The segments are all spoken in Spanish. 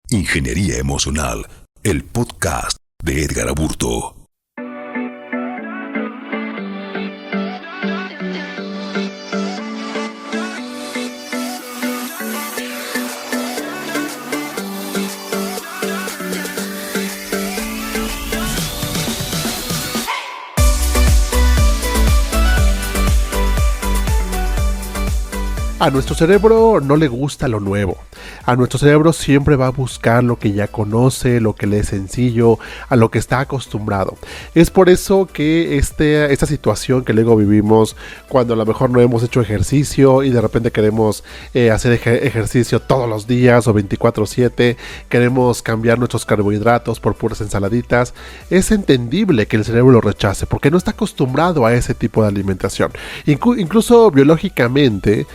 Ingeniería Emocional, el podcast de Edgar Aburto. A nuestro cerebro no le gusta lo nuevo. A nuestro cerebro siempre va a buscar lo que ya conoce, lo que le es sencillo, a lo que está acostumbrado. Es por eso que esta situación que luego vivimos cuando a lo mejor no hemos hecho ejercicio y de repente queremos hacer ejercicio todos los días o 24/7, queremos cambiar nuestros carbohidratos por puras ensaladitas, es entendible que el cerebro lo rechace porque no está acostumbrado a ese tipo de alimentación. Incluso biológicamente,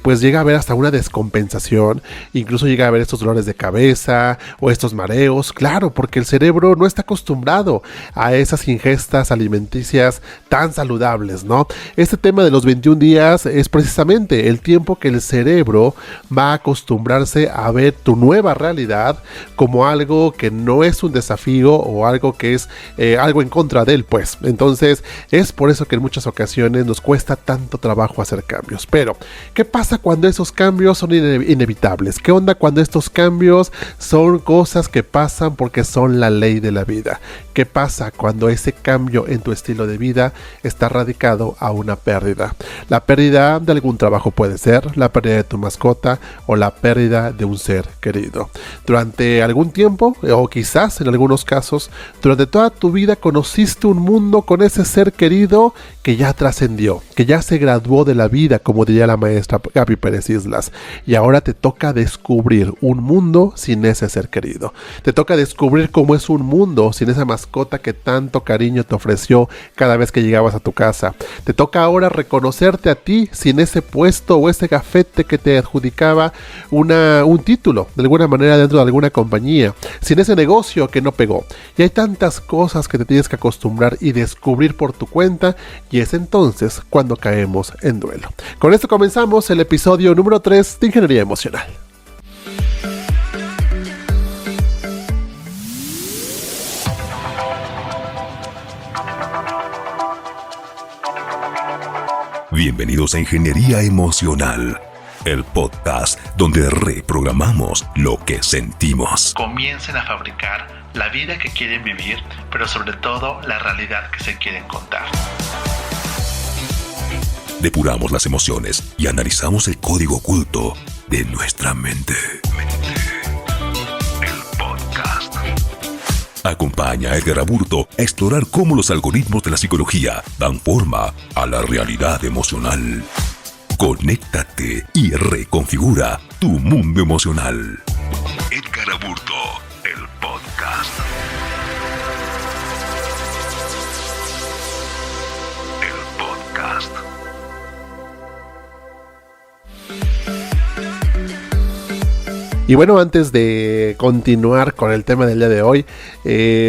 pues llega a haber hasta una descompensación, incluso llega a haber estos dolores de cabeza o estos mareos, claro, porque el cerebro no está acostumbrado a esas ingestas alimenticias tan saludables, ¿no? Este tema de los 21 días es precisamente el tiempo que el cerebro va a acostumbrarse a ver tu nueva realidad como algo que no es un desafío o algo que es algo en contra de él, pues. Entonces, es por eso que en muchas ocasiones nos cuesta tanto trabajo hacer cambios. Pero, ¿qué pasa cuando esos cambios son inevitables? ¿Qué onda cuando estos cambios son cosas que pasan porque son la ley de la vida? ¿Qué pasa cuando ese cambio en tu estilo de vida está radicado a una pérdida? La pérdida de algún trabajo puede ser, la pérdida de tu mascota o la pérdida de un ser querido. Durante algún tiempo, o quizás en algunos casos, durante toda tu vida conociste un mundo con ese ser querido que ya trascendió, que ya se graduó de la vida, como diría la maestra Gaby Pérez Islas, y ahora te toca descubrir un mundo sin ese ser querido. Te toca descubrir cómo es un mundo sin esa mascota que tanto cariño te ofreció cada vez que llegabas a tu casa. Te toca ahora reconocerte a ti sin ese puesto o ese gafete que te adjudicaba un título, de alguna manera dentro de alguna compañía, sin ese negocio que no pegó. Y hay tantas cosas que te tienes que acostumbrar y descubrir por tu cuenta, y es entonces cuando caemos en duelo. Con esto comenzamos el episodio número 3 de Ingeniería Emocional. Bienvenidos a Ingeniería Emocional, el podcast donde reprogramamos lo que sentimos. Comiencen a fabricar la vida que quieren vivir, pero sobre todo la realidad que se quieren contar. Depuramos las emociones y analizamos el código oculto de nuestra mente. El podcast. Acompaña a Edgar Aburto a explorar cómo los algoritmos de la psicología dan forma a la realidad emocional. Conéctate y reconfigura tu mundo emocional. Edgar Aburto, el podcast. El podcast. Y bueno, antes de continuar con el tema del día de hoy,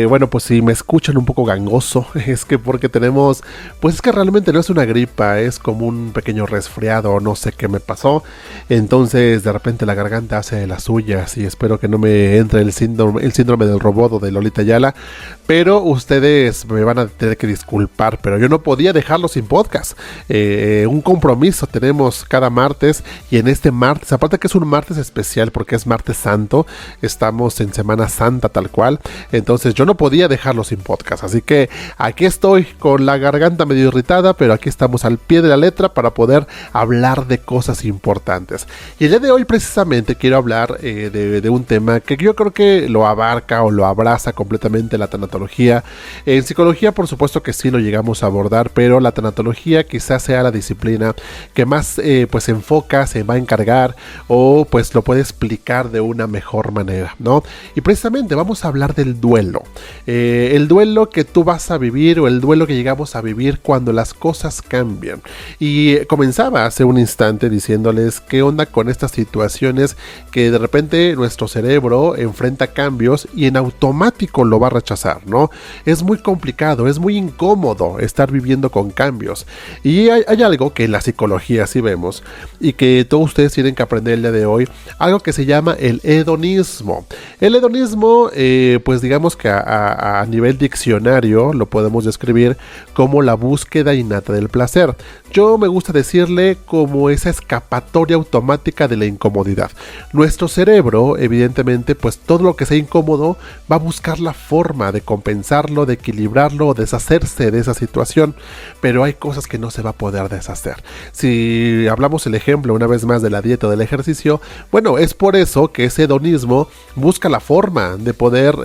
bueno, pues si me escuchan un poco gangoso, es que porque tenemos, pues es que realmente no es una gripa, es como un pequeño resfriado, no sé qué me pasó. Entonces de repente la garganta hace de las suyas y espero que no me entre el síndrome del robot o de Lolita Ayala, pero ustedes me van a tener que disculpar, pero yo no podía dejarlo sin podcast. Un compromiso tenemos cada martes, y en este martes, aparte que es un martes especial porque es martes santo, estamos en Semana Santa tal cual, entonces yo no podía dejarlo sin podcast, así que aquí estoy con la garganta medio irritada, pero aquí estamos al pie de la letra para poder hablar de cosas importantes. Y el día de hoy precisamente quiero hablar de un tema que yo creo que lo abarca o lo abraza completamente la tanatología. En psicología por supuesto que sí lo llegamos a abordar, pero la tanatología quizás sea la disciplina que más pues se enfoca, se va a encargar o pues lo puede explicar de una mejor manera, ¿no? Y precisamente vamos a hablar del duelo. El duelo que tú vas a vivir o el duelo que llegamos a vivir cuando las cosas cambian. Y comenzaba hace un instante diciéndoles qué onda con estas situaciones que de repente nuestro cerebro enfrenta cambios y en automático lo va a rechazar, ¿no? Es muy complicado, es muy incómodo estar viviendo con cambios. Y hay algo que en la psicología sí vemos y que todos ustedes tienen que aprender el día de hoy, algo que se llama llama el hedonismo. El hedonismo, pues digamos que a nivel diccionario lo podemos describir como la búsqueda innata del placer. Yo me gusta decirle como esa escapatoria automática de la incomodidad. Nuestro cerebro, evidentemente, pues todo lo que sea incómodo va a buscar la forma de compensarlo, de equilibrarlo o deshacerse de esa situación, pero hay cosas que no se va a poder deshacer. Si hablamos el ejemplo una vez más de la dieta o del ejercicio, bueno, es por eso que ese hedonismo busca la forma de poder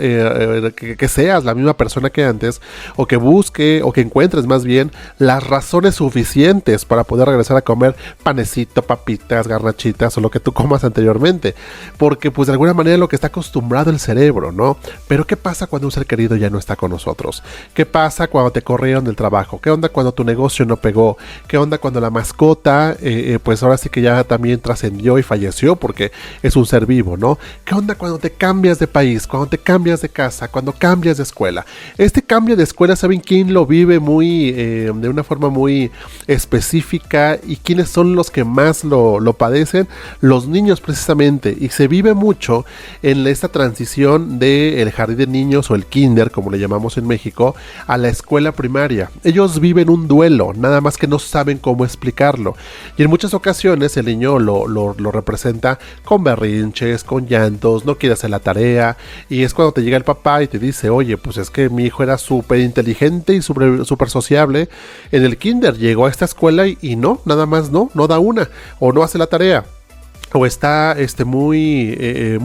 que seas la misma persona que antes, o que busque o que encuentres más bien las razones suficientes para poder regresar a comer panecito, papitas, garnachitas o lo que tú comas anteriormente, porque pues de alguna manera es lo que está acostumbrado el cerebro, ¿no? Pero ¿qué pasa cuando un ser querido ya no está con nosotros? ¿Qué pasa cuando te corrieron del trabajo? ¿Qué onda cuando tu negocio no pegó? ¿Qué onda cuando la mascota pues ahora sí que ya también trascendió y falleció porque es un ser vivo, ¿no? ¿Qué onda cuando te cambias de país, cuando te cambias de casa, cuando cambias de escuela? Este cambio de escuela, ¿saben quién lo vive muy de una forma muy específica y quiénes son los que más lo padecen? Los niños precisamente, y se vive mucho en esta transición del jardín de niños o el kinder, como le llamamos en México, a la escuela primaria. Ellos viven un duelo, nada más que no saben cómo explicarlo, y en muchas ocasiones el niño lo representa con berrinches, con llantos, no quiere hacer la tarea, y es cuando te llega el papá y te dice, oye, pues es que mi hijo era súper inteligente y súper sociable en el kinder, llegó a esta escuela y no, nada más no da una, o no hace la tarea, o está muy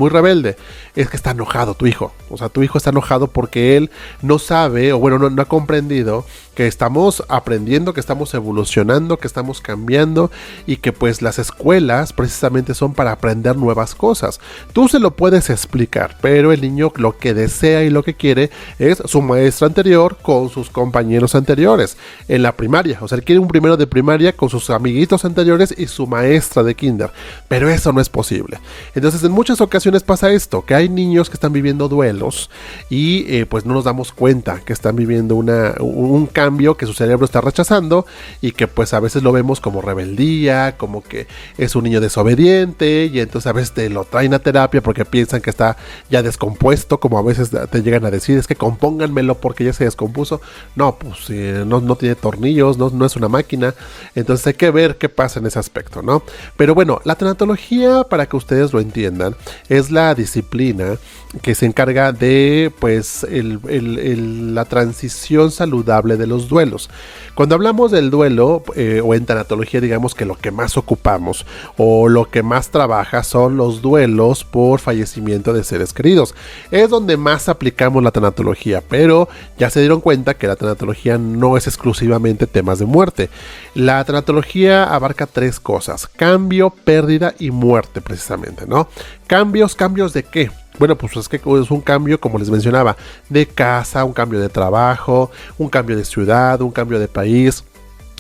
rebelde. Es que está enojado tu hijo. O sea, tu hijo está enojado porque él no sabe, o bueno, no ha comprendido que estamos aprendiendo, que estamos evolucionando, que estamos cambiando, y que pues las escuelas precisamente son para aprender nuevas cosas. Tú se lo puedes explicar, pero el niño lo que desea y lo que quiere es su maestro anterior con sus compañeros anteriores en la primaria. O sea, él quiere un primero de primaria con sus amiguitos anteriores y su maestra de kinder, pero eso no es posible. Entonces en muchas ocasiones pasa esto, que hay niños que están viviendo duelos y pues no nos damos cuenta que están viviendo un cambio que su cerebro está rechazando, y que pues a veces lo vemos como rebeldía, como que es un niño desobediente, y entonces a veces te lo traen a terapia porque piensan que está ya descompuesto, como a veces te llegan a decir, es que compónganmelo porque ya se descompuso. No, pues no tiene tornillos, no es una máquina. Entonces hay que ver qué pasa en ese aspecto, ¿no? Pero bueno, la tanatología, para que ustedes lo entiendan, es la disciplina que se encarga de pues la transición saludable de los duelos. Cuando hablamos del duelo, o en tanatología, digamos que lo que más ocupamos o lo que más trabaja son los duelos por fallecimiento de seres queridos. Es donde más aplicamos la tanatología, pero ya se dieron cuenta que la tanatología no es exclusivamente temas de muerte. La tanatología abarca tres cosas: cambio, pérdida y muerte, precisamente, ¿no? ¿Cambios de qué? Bueno, pues es que es un cambio, como les mencionaba, de casa, un cambio de trabajo, un cambio de ciudad, un cambio de país.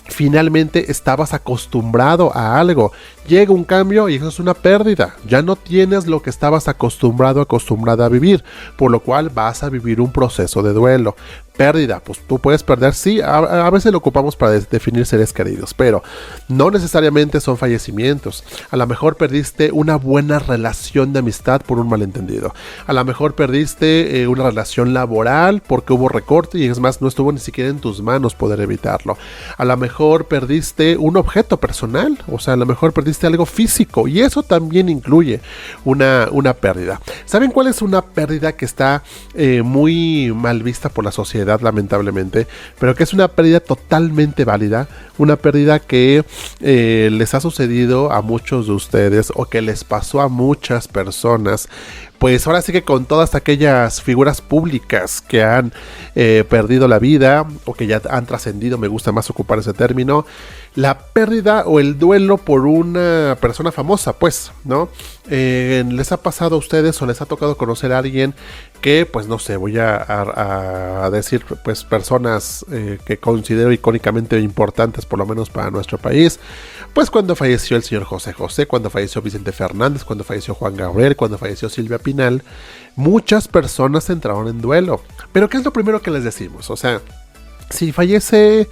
Finalmente estabas acostumbrado a algo, llega un cambio y eso es una pérdida. Ya no tienes lo que estabas acostumbrada a vivir, por lo cual vas a vivir un proceso de duelo. Pérdida, pues tú puedes perder, sí, a veces lo ocupamos para definir seres queridos, pero no necesariamente son fallecimientos. A lo mejor perdiste una buena relación de amistad por un malentendido. A lo mejor perdiste una relación laboral porque hubo recorte y es más, no estuvo ni siquiera en tus manos poder evitarlo. A lo mejor perdiste un objeto personal, o sea, a lo mejor perdiste algo físico, y eso también incluye una pérdida. ¿Saben cuál es una pérdida que está muy mal vista por la sociedad, lamentablemente, pero que es una pérdida totalmente válida? Una pérdida que les ha sucedido a muchos de ustedes, o que les pasó a muchas personas. Pues ahora sí que con todas aquellas figuras públicas que han perdido la vida o que ya han trascendido, me gusta más ocupar ese término, la pérdida o el duelo por una persona famosa, pues, ¿no? ¿Les ha pasado a ustedes o les ha tocado conocer a alguien que, pues no sé, voy a decir, pues personas que considero icónicamente importantes, por lo menos para nuestro país? Pues cuando falleció el señor José José, cuando falleció Vicente Fernández, cuando falleció Juan Gabriel, cuando falleció Silvia Pinal, muchas personas entraron en duelo. Pero ¿qué es lo primero que les decimos? O sea, si fallece,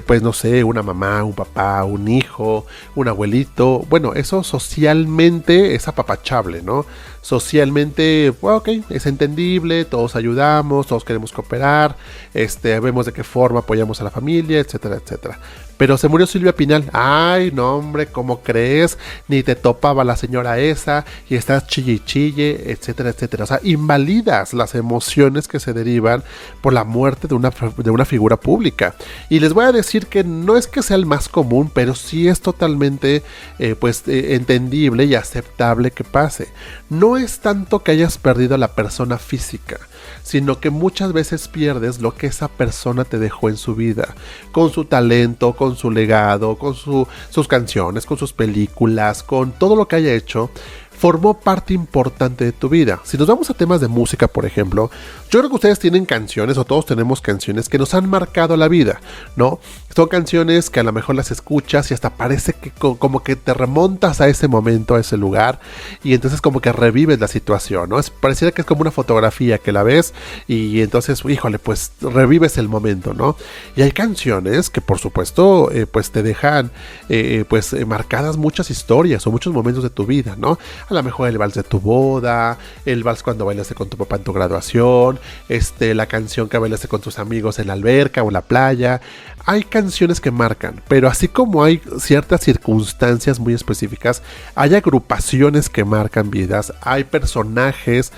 pues no sé, una mamá, un papá, un hijo, hijo, un abuelito. Bueno, eso socialmente es apapachable, ¿no? Socialmente, bueno, ok, es entendible, todos ayudamos, todos queremos cooperar, vemos de qué forma apoyamos a la familia, etcétera, etcétera. Pero se murió Silvia Pinal. Ay, no, hombre, ¿cómo crees? Ni te topaba la señora esa y estás chille y chille, etcétera, etcétera. O sea, invalidas las emociones que se derivan por la muerte de una figura pública. Y les voy a decir que no es que sea el más común, pero sí es totalmente entendible y aceptable que pase. No es tanto que hayas perdido a la persona física, sino que muchas veces pierdes lo que esa persona te dejó en su vida, con su talento, con su legado, con sus canciones, con sus películas, con todo lo que haya hecho. Formó parte importante de tu vida. Si nos vamos a temas de música, por ejemplo, yo creo que ustedes tienen canciones, o todos tenemos canciones que nos han marcado la vida, ¿no? Son canciones que a lo mejor las escuchas y hasta parece que como que te remontas a ese momento, a ese lugar, y entonces como que revives la situación, ¿no? Pareciera que es como una fotografía que la ves y entonces, híjole, pues revives el momento, ¿no? Y hay canciones que por supuesto pues te dejan marcadas muchas historias o muchos momentos de tu vida, ¿no? A lo mejor el vals de tu boda, el vals cuando bailaste con tu papá en tu graduación, la canción que bailaste con tus amigos en la alberca o en la playa. Hay canciones que marcan, pero así como hay ciertas circunstancias muy específicas, hay agrupaciones que marcan vidas, hay personajes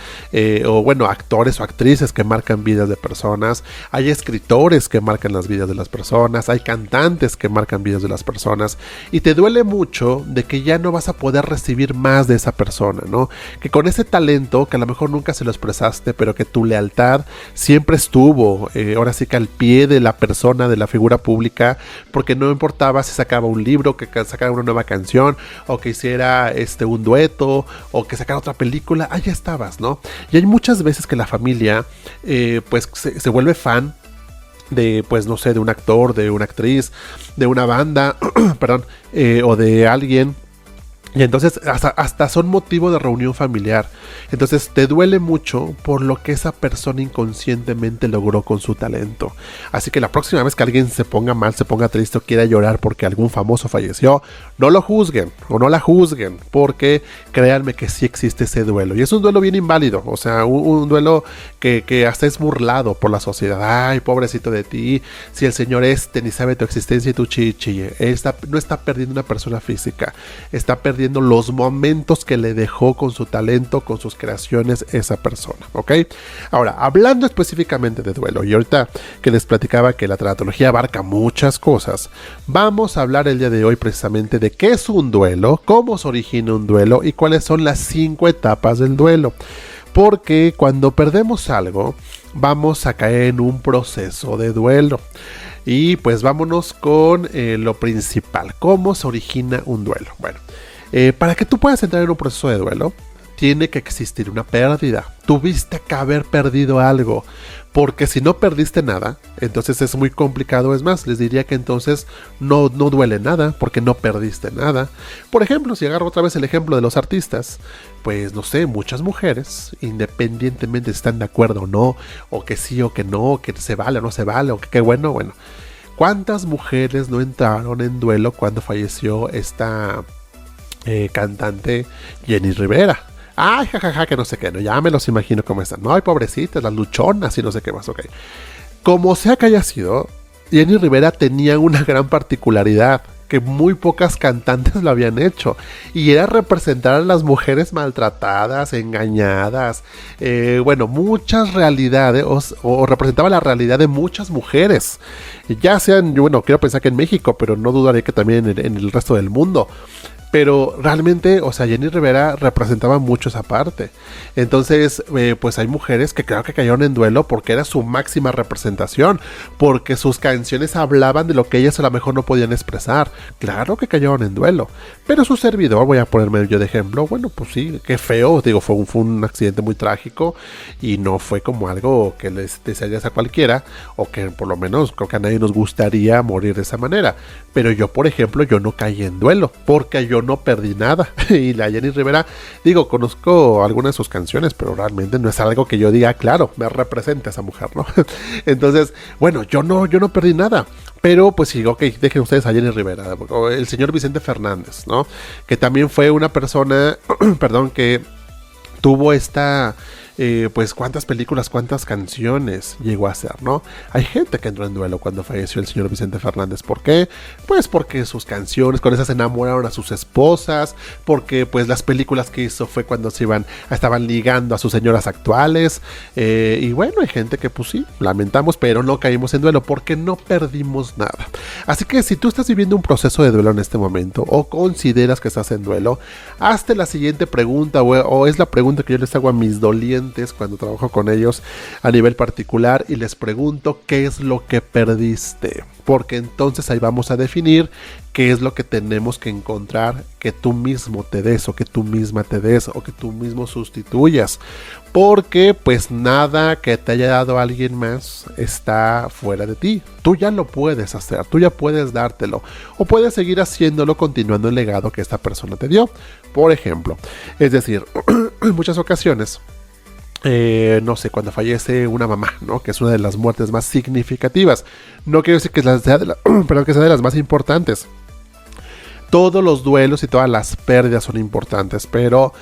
actores o actrices que marcan vidas de personas, hay escritores que marcan las vidas de las personas, hay cantantes que marcan vidas de las personas, y te duele mucho de que ya no vas a poder recibir más de esa persona, ¿no? Que con ese talento, que a lo mejor nunca se lo expresaste, pero que tu lealtad siempre estuvo, ahora sí que al pie de la persona, de la figura pública, porque no importaba si sacaba un libro, que sacara una nueva canción, o que hiciera un dueto, o que sacara otra película, ahí estabas, ¿no? Y hay muchas veces que la familia se vuelve fan de, pues no sé, de un actor, de una actriz, de una banda, perdón, o de alguien. Y entonces hasta son motivo de reunión familiar. Entonces te duele mucho por lo que esa persona inconscientemente logró con su talento. Así que la próxima vez que alguien se ponga mal, se ponga triste o quiera llorar porque algún famoso falleció, no lo juzguen o no la juzguen, porque créanme que sí existe ese duelo. Y es un duelo bien inválido, o sea, un duelo que hasta es burlado por la sociedad. Ay, pobrecito de ti, si el señor ni sabe tu existencia y tu chille. No está perdiendo una persona física, está perdiendo los momentos que le dejó con su talento, con sus creaciones esa persona, ¿ok? Ahora, hablando específicamente de duelo, y ahorita que les platicaba que la tanatología abarca muchas cosas, vamos a hablar el día de hoy precisamente de qué es un duelo, cómo se origina un duelo y cuáles son las 5 etapas del duelo. Porque cuando perdemos algo, vamos a caer en un proceso de duelo. Y pues vámonos con lo principal, cómo se origina un duelo. Bueno, para que tú puedas entrar en un proceso de duelo, tiene que existir una pérdida. Tuviste que haber perdido algo, porque si no perdiste nada, entonces es muy complicado. Es más, les diría que entonces no duele nada, porque no perdiste nada. Por ejemplo, si agarro otra vez el ejemplo de los artistas, pues no sé, muchas mujeres, independientemente si están de acuerdo o no, o que sí o que no, que se vale o no se vale, o que qué bueno. ¿Cuántas mujeres no entraron en duelo cuando falleció esta cantante Jenny Rivera? Ay, jajaja, que no sé qué, no, ya me los imagino cómo están. No, ay, pobrecitas, las luchonas y no sé qué más, ok. Como sea que haya sido, Jenny Rivera tenía una gran particularidad que muy pocas cantantes lo habían hecho, y era representar a las mujeres maltratadas, engañadas, muchas realidades, o representaba la realidad de muchas mujeres, ya sean, quiero pensar que en México, pero no dudaré que también en el resto del mundo. Pero realmente, o sea, Jenny Rivera representaba mucho esa parte. Entonces, pues hay mujeres que claro que cayeron en duelo porque era su máxima representación, porque sus canciones hablaban de lo que ellas a lo mejor no podían expresar. Claro que cayeron en duelo. Pero su servidor, voy a ponerme yo de ejemplo, bueno, pues sí, qué feo, digo, fue un accidente muy trágico y no fue como algo que les desearías a cualquiera, o que por lo menos creo que a nadie nos gustaría morir de esa manera. Pero yo, por ejemplo, yo no caí en duelo, porque yo no perdí nada. Y la Jenny Rivera, digo, conozco algunas de sus canciones, pero realmente no es algo que yo diga, claro, me representa esa mujer, ¿no? Entonces, bueno, yo no perdí nada. Pero pues sí, ok, dejen ustedes a Jenny Rivera, o el señor Vicente Fernández, ¿no? Que también fue una persona, perdón, que tuvo esta... pues cuántas películas, cuántas canciones llegó a hacer, ¿no? Hay gente que entró en duelo cuando falleció el señor Vicente Fernández. ¿Por qué? Pues porque sus canciones, con esas enamoraron a sus esposas, porque pues las películas que hizo fue cuando estaban ligando a sus señoras actuales, y bueno, hay gente que pues sí, lamentamos, pero no caímos en duelo porque no perdimos nada. Así que si tú estás viviendo un proceso de duelo en este momento, o consideras que estás en duelo, hazte la siguiente pregunta, o es la pregunta que yo les hago a mis dolientes cuando trabajo con ellos a nivel particular, y les pregunto qué es lo que perdiste, porque entonces ahí vamos a definir qué es lo que tenemos que encontrar que tú mismo te des, o que tú misma te des, o que tú mismo sustituyas, porque pues nada que te haya dado alguien más está fuera de ti. Tú ya lo puedes hacer, tú ya puedes dártelo, o puedes seguir haciéndolo continuando el legado que esta persona te dio. Por ejemplo, es decir, en muchas ocasiones, no sé, cuando fallece una mamá, ¿no? Que es una de las muertes más significativas. No quiero decir que sea que sea de las más importantes. Todos los duelos y todas las pérdidas son importantes, pero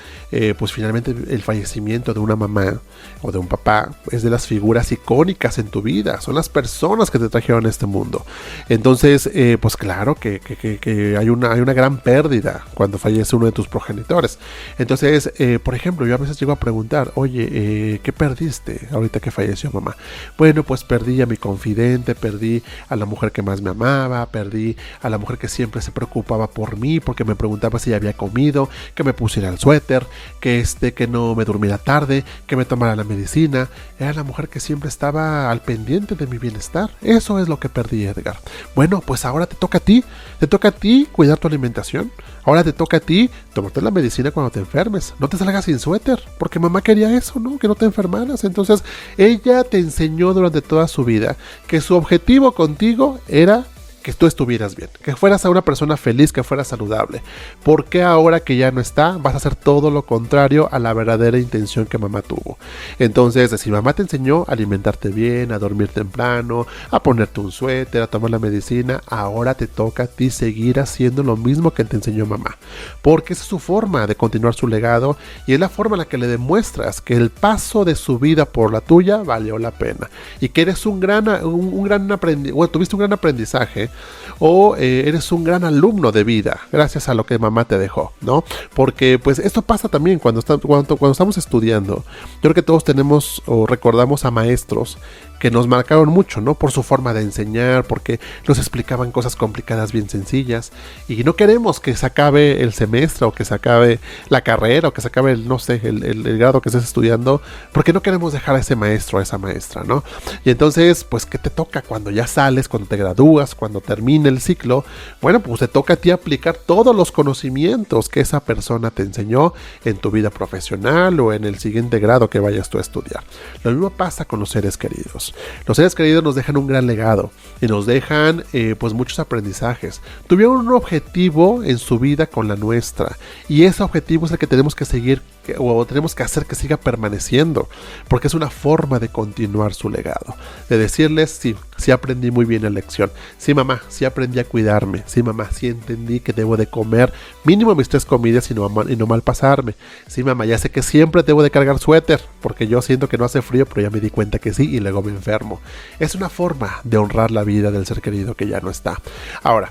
pues finalmente el fallecimiento de una mamá o de un papá es de las figuras icónicas en tu vida. Son las personas que te trajeron a este mundo. Entonces, pues claro que hay una gran pérdida cuando fallece uno de tus progenitores. Entonces, por ejemplo, yo a veces llego a preguntar, oye, ¿qué perdiste ahorita que falleció mamá? Bueno, pues perdí a mi confidente, perdí a la mujer que más me amaba, perdí a la mujer que siempre se preocupaba por mí, porque me preguntaba si ya había comido, que me pusiera el suéter, que no me durmiera tarde, que me tomara la medicina. Era la mujer que siempre estaba al pendiente de mi bienestar. Eso es lo que perdí, Edgar. Bueno, pues ahora te toca a ti cuidar tu alimentación. Ahora te toca a ti tomarte la medicina cuando te enfermes. No te salgas sin suéter, porque mamá quería eso, ¿no? Que no te enfermaras. Entonces, ella te enseñó durante toda su vida que su objetivo contigo era que tú estuvieras bien, que fueras a una persona feliz, que fueras saludable. ¿Por qué ahora que ya no está vas a hacer todo lo contrario a la verdadera intención que mamá tuvo? Entonces, si mamá te enseñó a alimentarte bien, a dormir temprano, a ponerte un suéter, a tomar la medicina, ahora te toca a ti seguir haciendo lo mismo que te enseñó mamá, porque esa es su forma de continuar su legado, y es la forma en la que le demuestras que el paso de su vida por la tuya valió la pena, y que eres tuviste un gran aprendizaje, o eres un gran alumno de vida gracias a lo que mamá te dejó, ¿no? Porque pues esto pasa también cuando estamos estudiando. Yo creo que todos tenemos o recordamos a maestros que nos marcaron mucho, ¿no? Por su forma de enseñar, porque nos explicaban cosas complicadas bien sencillas, y no queremos que se acabe el semestre, o que se acabe la carrera, o que se acabe el grado que estés estudiando, porque no queremos dejar a ese maestro, a esa maestra, ¿no? Y entonces, pues, ¿qué te toca cuando ya sales, cuando te gradúas, cuando termine el ciclo? Bueno, pues te toca a ti aplicar todos los conocimientos que esa persona te enseñó en tu vida profesional o en el siguiente grado que vayas tú a estudiar. Lo mismo pasa con los seres queridos. Los seres queridos nos dejan un gran legado y nos dejan pues muchos aprendizajes. Tuvieron un objetivo en su vida con la nuestra, y ese objetivo es el que tenemos que seguir, o tenemos que hacer que siga permaneciendo, porque es una forma de continuar su legado, de decirles: sí aprendí muy bien la lección, sí mamá, sí aprendí a cuidarme, sí mamá, sí entendí que debo de comer mínimo mis 3 comidas y no mal pasarme, sí mamá, ya sé que siempre debo de cargar suéter, porque yo siento que no hace frío, pero ya me di cuenta que sí, y luego me enfermo. Es una forma de honrar la vida del ser querido que ya no está. Ahora,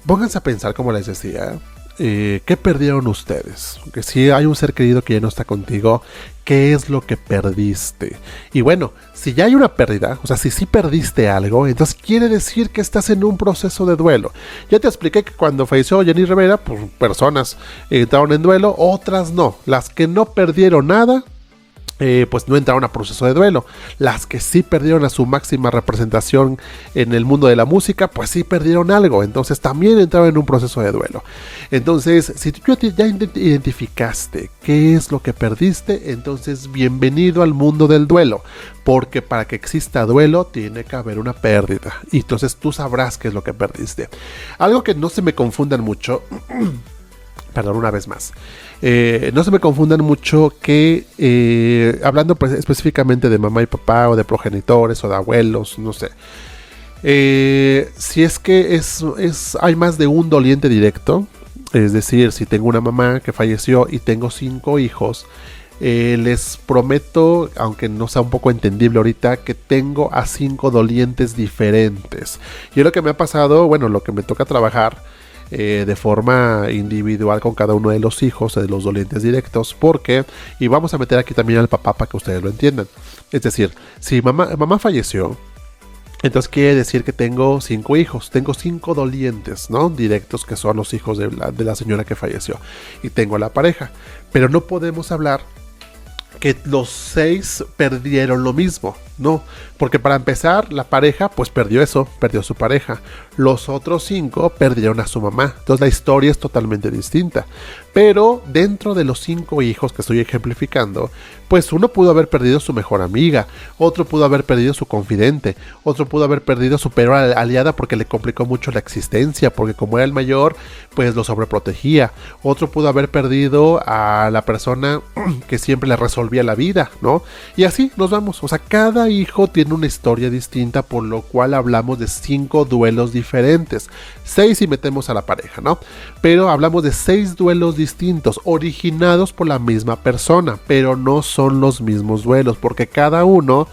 pónganse a pensar, como les decía, ¿qué perdieron ustedes? Que si hay un ser querido que ya no está contigo, ¿qué es lo que perdiste? Y bueno, si ya hay una pérdida, o sea, si sí perdiste algo, entonces quiere decir que estás en un proceso de duelo. Ya te expliqué que cuando falleció Jenny Rivera, pues personas entraron en duelo, otras no. Las que no perdieron nada pues no entraron a proceso de duelo. Las que sí perdieron a su máxima representación en el mundo de la música, pues sí perdieron algo, entonces también entraron en un proceso de duelo. Entonces, si tú ya identificaste qué es lo que perdiste, entonces bienvenido al mundo del duelo, porque para que exista duelo tiene que haber una pérdida, y entonces tú sabrás qué es lo que perdiste. Algo que no se me confundan mucho perdón, una vez más. No se me confundan mucho que, hablando específicamente de mamá y papá, o de progenitores, o de abuelos, no sé. Si es que hay más de un doliente directo, es decir, si tengo una mamá que falleció y tengo 5 hijos, les prometo, aunque no sea un poco entendible ahorita, que tengo a 5 dolientes diferentes. Y lo que me ha pasado, bueno, lo que me toca trabajar de forma individual con cada uno de los hijos, de los dolientes directos, porque, y vamos a meter aquí también al papá para que ustedes lo entiendan, es decir, si mamá falleció, entonces quiere decir que tengo 5 hijos, tengo 5 dolientes, ¿no? Directos, que son los hijos de la señora que falleció, y tengo a la pareja, pero no podemos hablar que los 6 perdieron lo mismo, no, porque para empezar la pareja pues perdió su pareja, los otros 5 perdieron a su mamá, entonces la historia es totalmente distinta, pero dentro de los 5 hijos que estoy ejemplificando, pues uno pudo haber perdido su mejor amiga, otro pudo haber perdido su confidente, otro pudo haber perdido su peor aliada porque le complicó mucho la existencia, porque como era el mayor, pues lo sobreprotegía, otro pudo haber perdido a la persona que siempre le resolvía la vida, ¿no? Y así nos vamos, o sea, cada hijo tiene una historia distinta, por lo cual hablamos de 5 duelos diferentes, 6 si metemos a la pareja, ¿no? Pero hablamos de 6 duelos distintos, originados por la misma persona, pero no son los mismos duelos, porque cada uno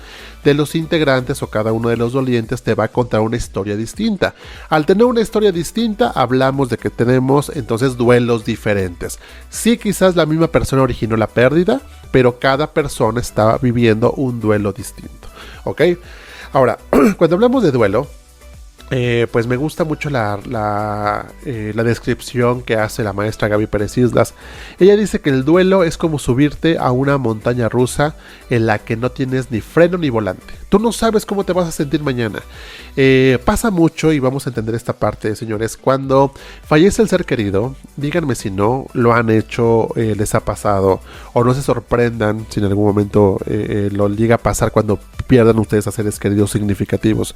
de los integrantes o cada uno de los dolientes te va a contar una historia distinta. Al tener una historia distinta, hablamos de que tenemos entonces duelos diferentes. Sí, quizás la misma persona originó la pérdida, pero cada persona está viviendo un duelo distinto, ¿ok? Ahora, cuando hablamos de duelo, pues me gusta mucho la descripción que hace la maestra Gaby Pérez Islas. Ella dice que el duelo es como subirte a una montaña rusa en la que no tienes ni freno ni volante. Tú no sabes cómo te vas a sentir mañana. Pasa mucho, y vamos a entender esta parte, señores, cuando fallece el ser querido. Díganme si no lo han hecho, les ha pasado, o no se sorprendan si en algún momento lo llega a pasar cuando pierdan ustedes a seres queridos significativos.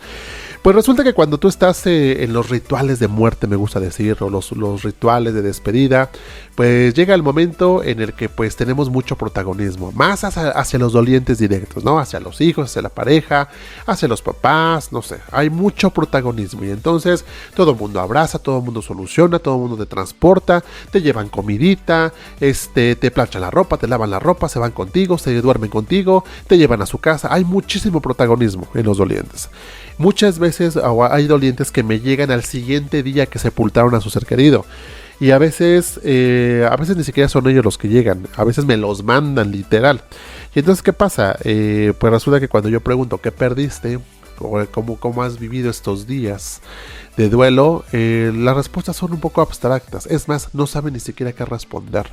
Pues resulta que cuando tú estás en los rituales de muerte, me gusta decir, o los rituales de despedida, pues llega el momento en el que pues tenemos mucho protagonismo, más hacia los dolientes directos, ¿no? Hacia los hijos, hacia la pareja, hacia los papás, no sé, hay mucho protagonismo, y entonces todo el mundo abraza, todo el mundo soluciona, todo el mundo te transporta, te llevan comidita, te planchan la ropa, te lavan la ropa, se van contigo, se duermen contigo, te llevan a su casa. Hay muchísimo protagonismo en los dolientes. Muchas veces hay dolientes que me llegan al siguiente día que sepultaron a su ser querido, y a veces ni siquiera son ellos los que llegan, a veces me los mandan literal. Y entonces, ¿qué pasa? Pues resulta que cuando yo pregunto ¿qué perdiste? O ¿cómo has vivido estos días de duelo? Las respuestas son un poco abstractas, es más, no saben ni siquiera qué responder,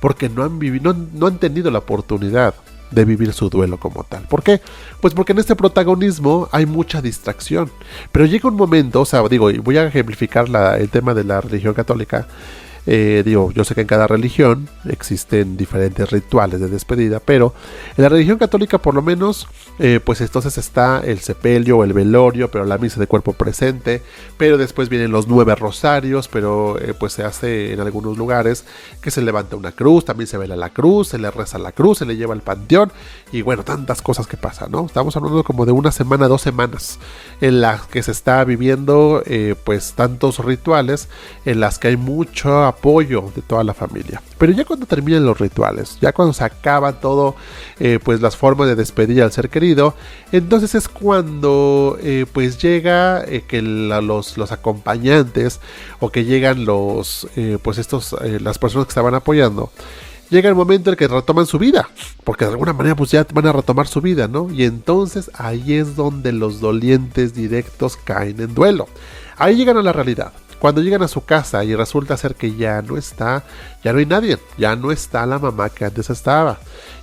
porque no han tenido la oportunidad de vivir su duelo como tal. ¿Por qué? Pues porque en este protagonismo hay mucha distracción. Pero llega un momento, o sea, digo, y voy a ejemplificar el tema de la religión católica. Yo sé que en cada religión existen diferentes rituales de despedida, pero en la religión católica por lo menos, pues entonces está el sepelio o el velorio, pero la misa de cuerpo presente, pero después vienen los 9 rosarios, pero pues se hace en algunos lugares que se levanta una cruz, también se vela la cruz, se le reza la cruz, se le lleva al panteón, y bueno, tantas cosas que pasan, ¿no? Estamos hablando como de 1 semana, 2 semanas, en las que se está viviendo pues tantos rituales, en las que hay mucho apoyo de toda la familia. Pero ya cuando terminan los rituales, ya cuando se acaba todo, pues las formas de despedir al ser querido, entonces es cuando pues llega que los acompañantes, o que llegan pues las personas que estaban apoyando. Llega el momento en el que retoman su vida, porque de alguna manera pues ya van a retomar su vida, ¿no? Y entonces ahí es donde los dolientes directos caen en duelo. Ahí llegan a la realidad. Cuando llegan a su casa y resulta ser que ya no hay nadie, ya no está la mamá que antes estaba,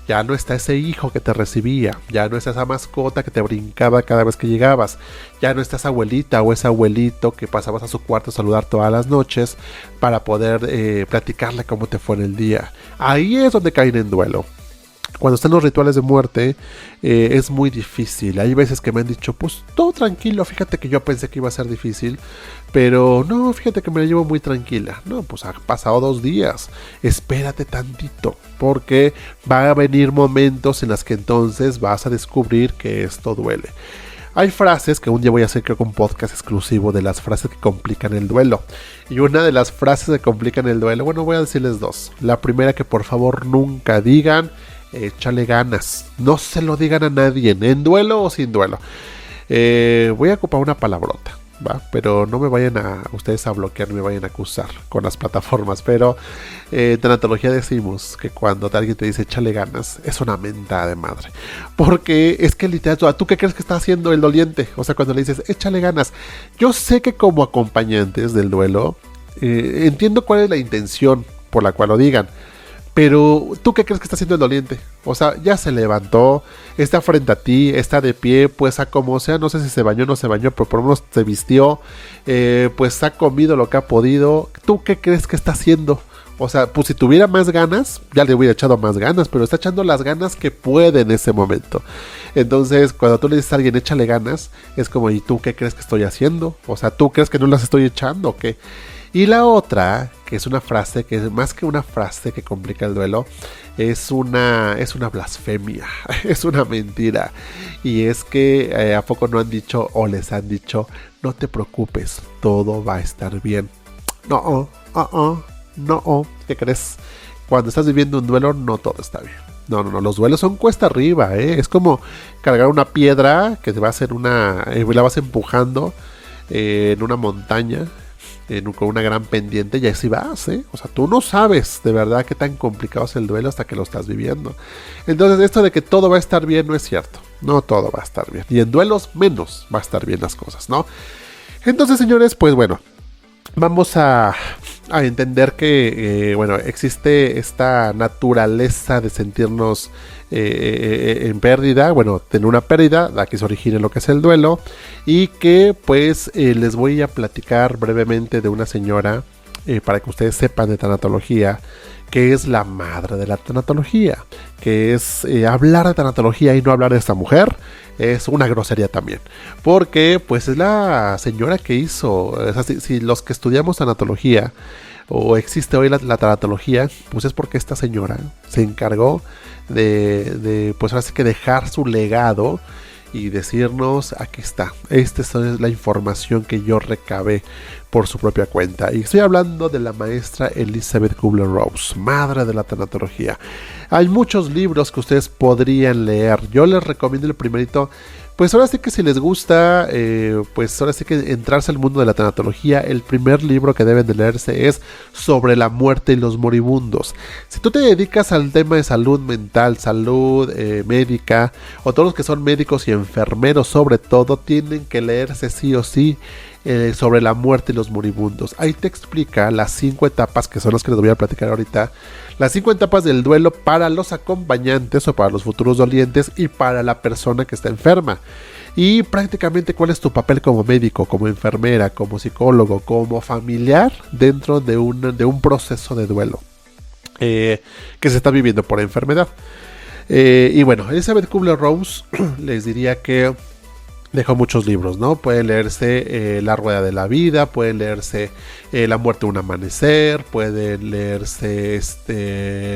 ya no está ese hijo que te recibía, ya no está esa mascota que te brincaba cada vez que llegabas, ya no está esa abuelita o ese abuelito que pasabas a su cuarto a saludar todas las noches para poder platicarle cómo te fue en el día. Ahí es donde caen en duelo. Cuando están los rituales de muerte es muy difícil. Hay veces que me han dicho, pues todo tranquilo, fíjate que yo pensé que iba a ser difícil, pero no, fíjate que me la llevo muy tranquila. No, pues ha pasado 2 días, espérate tantito, porque va a venir momentos en los que entonces vas a descubrir que esto duele. Hay frases que un día voy a hacer, creo que un podcast exclusivo de las frases que complican el duelo. Y una de las frases que complican el duelo, bueno, voy a decirles 2. La primera, que por favor nunca digan: échale ganas. No se lo digan a nadie, en duelo o sin duelo. Voy a ocupar una palabrota, ¿va? Pero no me vayan ustedes a bloquear, no me vayan a acusar con las plataformas. Pero en tanatología decimos que cuando alguien te dice échale ganas, es una mentada de madre. Porque es que literal, ¿tú qué crees que está haciendo el doliente? O sea, cuando le dices échale ganas. Yo sé que como acompañantes del duelo, entiendo cuál es la intención por la cual lo digan. Pero, ¿tú qué crees que está haciendo el doliente? O sea, ya se levantó, está frente a ti, está de pie, pues a como sea, no sé si se bañó o no se bañó, pero por lo menos se vistió, pues ha comido lo que ha podido. ¿Tú qué crees que está haciendo? O sea, pues si tuviera más ganas, ya le hubiera echado más ganas, pero está echando las ganas que puede en ese momento. Entonces, cuando tú le dices a alguien échale ganas, es como, ¿y tú qué crees que estoy haciendo? O sea, ¿tú crees que no las estoy echando o qué? Y la otra, que es una frase, que es más que una frase que complica el duelo, es una blasfemia, es una mentira. Y es que ¿a poco no han dicho o les han dicho: no te preocupes, todo va a estar bien? No, ¿qué crees? Cuando estás viviendo un duelo, no todo está bien. No, los duelos son cuesta arriba, es como cargar una piedra que te va a hacer la vas empujando en una montaña, con una gran pendiente, y así vas, O sea, tú no sabes de verdad qué tan complicado es el duelo hasta que lo estás viviendo. Entonces, esto de que todo va a estar bien no es cierto. No todo va a estar bien. Y en duelos menos va a estar bien las cosas, ¿no? Entonces, señores, pues bueno, vamos a entender que, existe esta naturaleza de sentirnos en pérdida, tener una pérdida, de aquí se origina lo que es el duelo, y que pues les voy a platicar brevemente de una señora, para que ustedes sepan de tanatología, que es la madre de la tanatología, que es hablar de tanatología y no hablar de esta mujer, es una grosería también, porque pues es la señora que hizo, o sea, si los que estudiamos tanatología, o existe hoy la tanatología, pues es porque esta señora se encargó de pues ahora sí que dejar su legado y decirnos: aquí está, esta es la información que yo recabé por su propia cuenta. Y estoy hablando de la maestra Elizabeth Kubler-Ross, madre de la tanatología. Hay muchos libros que ustedes podrían leer. Yo les recomiendo el primerito. Pues ahora sí que si les gusta, pues ahora sí que entrarse al mundo de la tanatología, el primer libro que deben de leerse es Sobre la muerte y los moribundos. Si tú te dedicas al tema de salud mental, salud médica, o todos los que son médicos y enfermeros sobre todo, tienen que leerse sí o sí Sobre la muerte y los moribundos. Ahí te explica las 5 etapas, que son las que les voy a platicar ahorita. Las 5 etapas del duelo para los acompañantes o para los futuros dolientes y para la persona que está enferma. Y prácticamente cuál es tu papel como médico, como enfermera, como psicólogo, como familiar dentro de un proceso de duelo que se está viviendo por enfermedad. Y bueno, Elizabeth Kubler-Ross les diría que dejó muchos libros, ¿no? Pueden leerse La Rueda de la Vida, pueden leerse La Muerte de un Amanecer, pueden leerse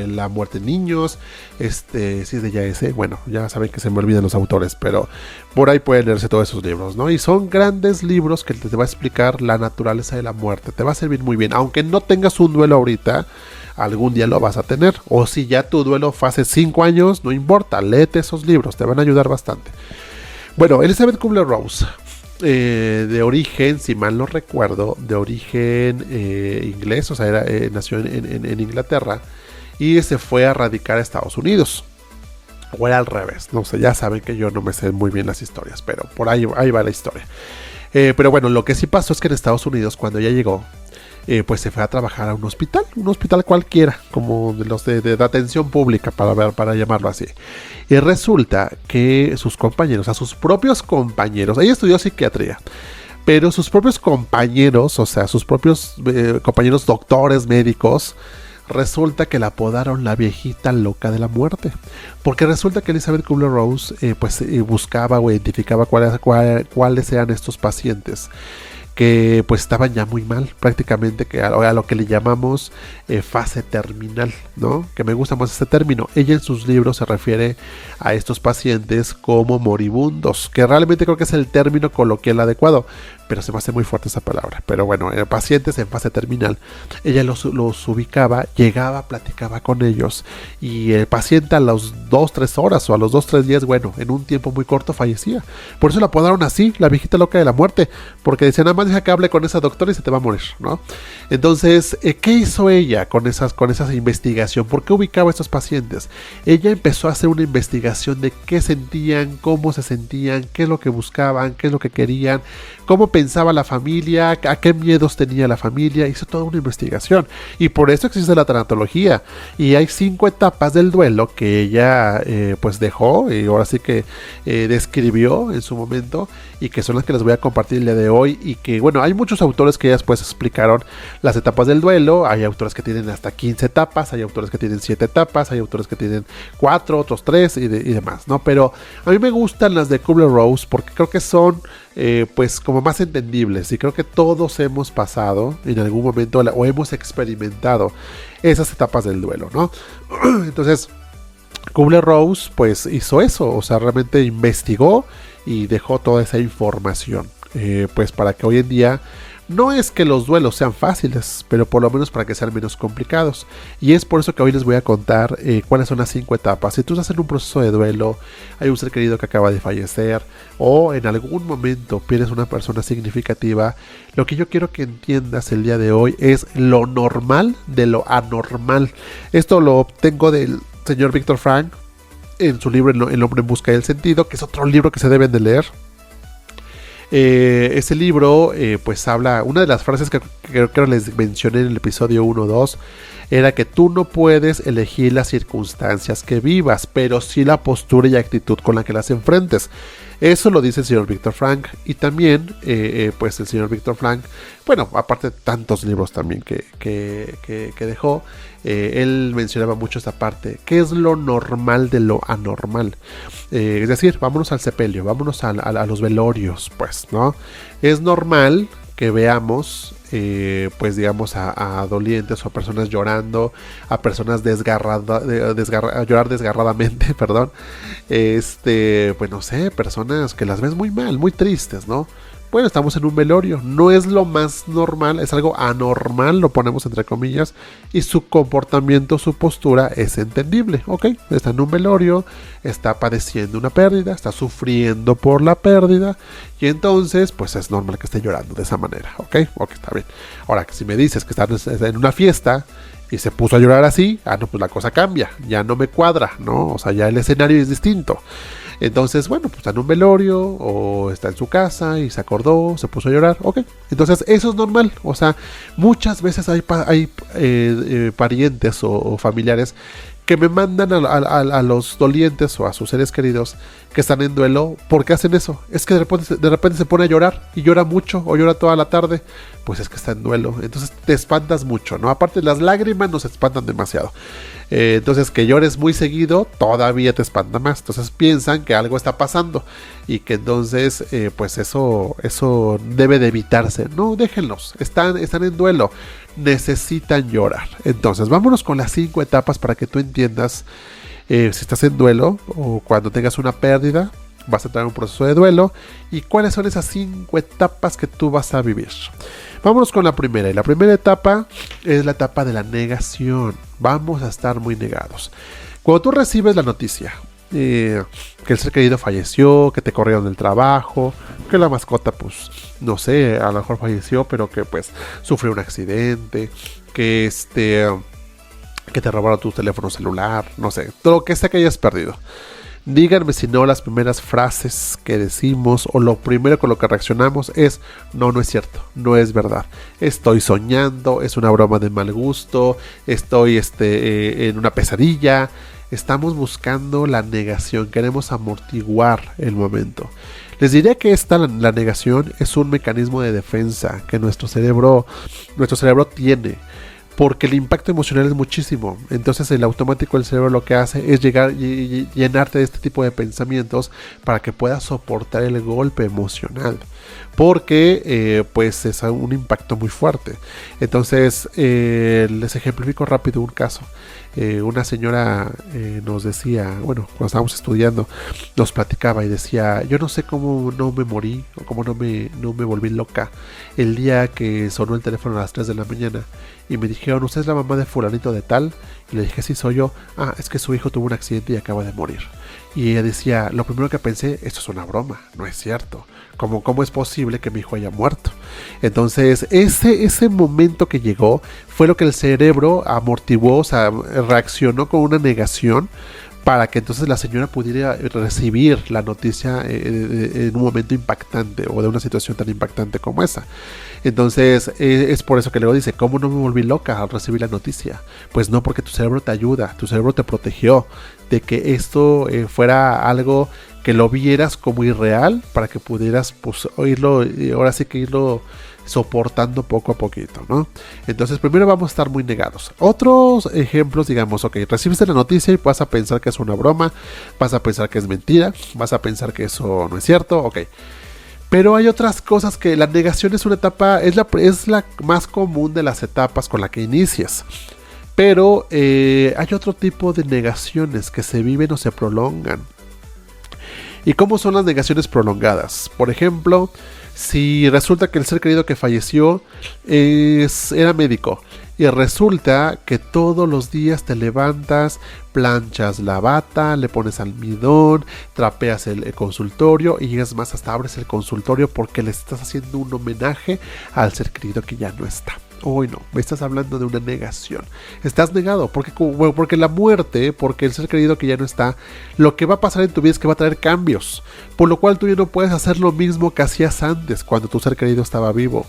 La Muerte en Niños, si es de ya ese, bueno, ya saben que se me olvidan los autores, pero por ahí pueden leerse todos esos libros, ¿no? Y son grandes libros que te va a explicar la naturaleza de la muerte, te va a servir muy bien, aunque no tengas un duelo ahorita, algún día lo vas a tener, o si ya tu duelo fue hace 5 años, no importa, léete esos libros, te van a ayudar bastante. Bueno, Elizabeth Kubler-Ross, de origen, si mal no recuerdo, de origen inglés, o sea, nació en Inglaterra y se fue a radicar a Estados Unidos. O era al revés, no sé, ya saben que yo no me sé muy bien las historias, pero por ahí va la historia. Pero bueno, lo que sí pasó es que en Estados Unidos, cuando ella llegó, pues se fue a trabajar a un hospital cualquiera, como de los de atención pública, para llamarlo así. Y resulta que sus compañeros, a sus propios compañeros, ella estudió psiquiatría, pero sus propios compañeros, o sea, sus propios compañeros doctores, médicos, resulta que la apodaron la viejita loca de la muerte, porque resulta que Elizabeth Kubler-Ross buscaba o identificaba cuáles eran estos pacientes que pues estaban ya muy mal, prácticamente que a lo que le llamamos fase terminal, ¿no? Que me gusta más este término. Ella en sus libros se refiere a estos pacientes como moribundos, que realmente creo que es el término coloquial adecuado, pero se me hace muy fuerte esa palabra. Pero bueno, pacientes en fase terminal. Ella los ubicaba, llegaba, platicaba con ellos, y el paciente a las 2-3 horas o a los 2-3 días, bueno, en un tiempo muy corto fallecía. Por eso la apodaron así, la viejita loca de la muerte, porque decían, nada más deja que hable con esa doctora y se te va a morir, ¿no? Entonces, ¿qué hizo ella con esa investigación? ¿Por qué ubicaba a estos pacientes? Ella empezó a hacer una investigación de qué sentían, cómo se sentían, qué es lo que buscaban, qué es lo que querían, cómo pensaba la familia, a qué miedos tenía la familia. Hizo toda una investigación, y por eso existe la tanatología, y hay 5 etapas del duelo que ella pues dejó, y ahora sí que describió en su momento, y que son las que les voy a compartir el día de hoy. Y que bueno, hay muchos autores que ya después explicaron las etapas del duelo. Hay autores que tienen hasta 15 etapas, hay autores que tienen 7 etapas, hay autores que tienen 4, otros 3 y demás, ¿no? Pero a mí me gustan las de Kubler-Ross porque creo que son pues como más entendibles, y creo que todos hemos pasado en algún momento o hemos experimentado esas etapas del duelo, ¿no? Entonces Kubler-Ross pues hizo eso, o sea, realmente investigó y dejó toda esa información, pues para que hoy en día no es que los duelos sean fáciles, pero por lo menos para que sean menos complicados. Y es por eso que hoy les voy a contar cuáles son las 5 etapas. Si tú estás en un proceso de duelo, hay un ser querido que acaba de fallecer, o en algún momento pierdes una persona significativa, lo que yo quiero que entiendas el día de hoy es lo normal de lo anormal. Esto lo obtengo del señor Viktor Frankl en su libro El hombre en busca del sentido, que es otro libro que se deben de leer. Ese libro pues habla, una de las frases que creo que les mencioné en el episodio 1-2 era que tú no puedes elegir las circunstancias que vivas, pero sí la postura y actitud con la que las enfrentes. Eso lo dice el señor Viktor Frankl. Y también pues el señor Viktor Frankl, bueno, aparte de tantos libros también que dejó, él mencionaba mucho esta parte: ¿qué es lo normal de lo anormal? Es decir, vámonos al sepelio, vámonos a los velorios, pues, ¿no? Es normal que veamos pues digamos a dolientes o a personas llorando, a personas llorar desgarradamente, perdón, pues no sé, personas que las ves muy mal, muy tristes, ¿no? Bueno, estamos en un velorio, no es lo más normal, es algo anormal, lo ponemos entre comillas, y su comportamiento, su postura es entendible, ¿ok? Está en un velorio, está padeciendo una pérdida, está sufriendo por la pérdida, y entonces, pues es normal que esté llorando de esa manera, ¿ok? Ok, está bien. Ahora, si me dices que está en una fiesta y se puso a llorar así, no, pues la cosa cambia, ya no me cuadra, ¿no? O sea, ya el escenario es distinto. Entonces, bueno, pues está en un velorio o está en su casa y se acordó, se puso a llorar, ok. Entonces, eso es normal. O sea, muchas veces hay parientes o familiares que me mandan a los dolientes o a sus seres queridos que están en duelo. ¿Por qué hacen eso? Es que de repente se pone a llorar y llora mucho o llora toda la tarde. Pues es que está en duelo. Entonces te espantas mucho, ¿no? Aparte, las lágrimas nos espantan demasiado. Entonces, que llores muy seguido todavía te espanta más. Entonces piensan que algo está pasando y que entonces pues eso debe de evitarse. No, déjenlos, están en duelo, necesitan llorar. Entonces vámonos con las 5 etapas para que tú entiendas si estás en duelo o cuando tengas una pérdida vas a entrar en un proceso de duelo y cuáles son esas 5 etapas que tú vas a vivir. Vámonos con la primera, y la primera etapa es la etapa de la negación. Vamos a estar muy negados. Cuando tú recibes la noticia que el ser querido falleció, que te corrieron del trabajo, que la mascota, pues, no sé, a lo mejor falleció, pero que pues sufrió un accidente, que te robaron tu teléfono celular, no sé, todo lo que sea que hayas perdido. Díganme si no, las primeras frases que decimos o lo primero con lo que reaccionamos es: no, no es cierto, no es verdad, estoy soñando, es una broma de mal gusto, estoy en una pesadilla. Estamos buscando la negación, queremos amortiguar el momento. Les diría que la negación es un mecanismo de defensa que nuestro cerebro tiene, porque el impacto emocional es muchísimo. Entonces el automático del cerebro lo que hace es llegar y llenarte de este tipo de pensamientos para que puedas soportar el golpe emocional, porque pues es un impacto muy fuerte. Entonces les ejemplifico rápido un caso. Una señora nos decía, bueno, cuando estábamos estudiando, nos platicaba y decía: yo no sé cómo no me morí o cómo no me volví loca el día que sonó el teléfono a las 3 de la mañana y me dijeron: ¿usted es la mamá de fulanito de tal? Y le dije: sí, soy yo. Ah, es que su hijo tuvo un accidente y acaba de morir. Y ella decía: lo primero que pensé, esto es una broma, no es cierto. ¿Cómo es posible que mi hijo haya muerto? Entonces ese momento que llegó fue lo que el cerebro amortiguó, o sea, reaccionó con una negación para que entonces la señora pudiera recibir la noticia en un momento impactante o de una situación tan impactante como esa. Entonces es por eso que luego dice: ¿cómo no me volví loca al recibir la noticia? Pues no, porque tu cerebro te ayuda, tu cerebro te protegió de que esto fuera algo que lo vieras como irreal, para que pudieras pues oírlo y ahora sí que irlo soportando poco a poquito, ¿no? Entonces primero vamos a estar muy negados. Otros ejemplos, digamos, ok, recibiste la noticia y vas a pensar que es una broma, vas a pensar que es mentira, vas a pensar que eso no es cierto, ok. Pero hay otras cosas que la negación es una etapa, es la más común de las etapas con la que inicias. Pero hay otro tipo de negaciones que se viven o se prolongan. ¿Y cómo son las negaciones prolongadas? Por ejemplo, si resulta que el ser querido que falleció era médico y resulta que todos los días te levantas, planchas la bata, le pones almidón, trapeas el consultorio y es más, hasta abres el consultorio porque le estás haciendo un homenaje al ser querido que ya no está. Hoy no, me estás hablando de una negación. Estás negado porque la muerte, porque el ser querido que ya no está, lo que va a pasar en tu vida es que va a traer cambios, por lo cual tú ya no puedes hacer lo mismo que hacías antes cuando tu ser querido estaba vivo.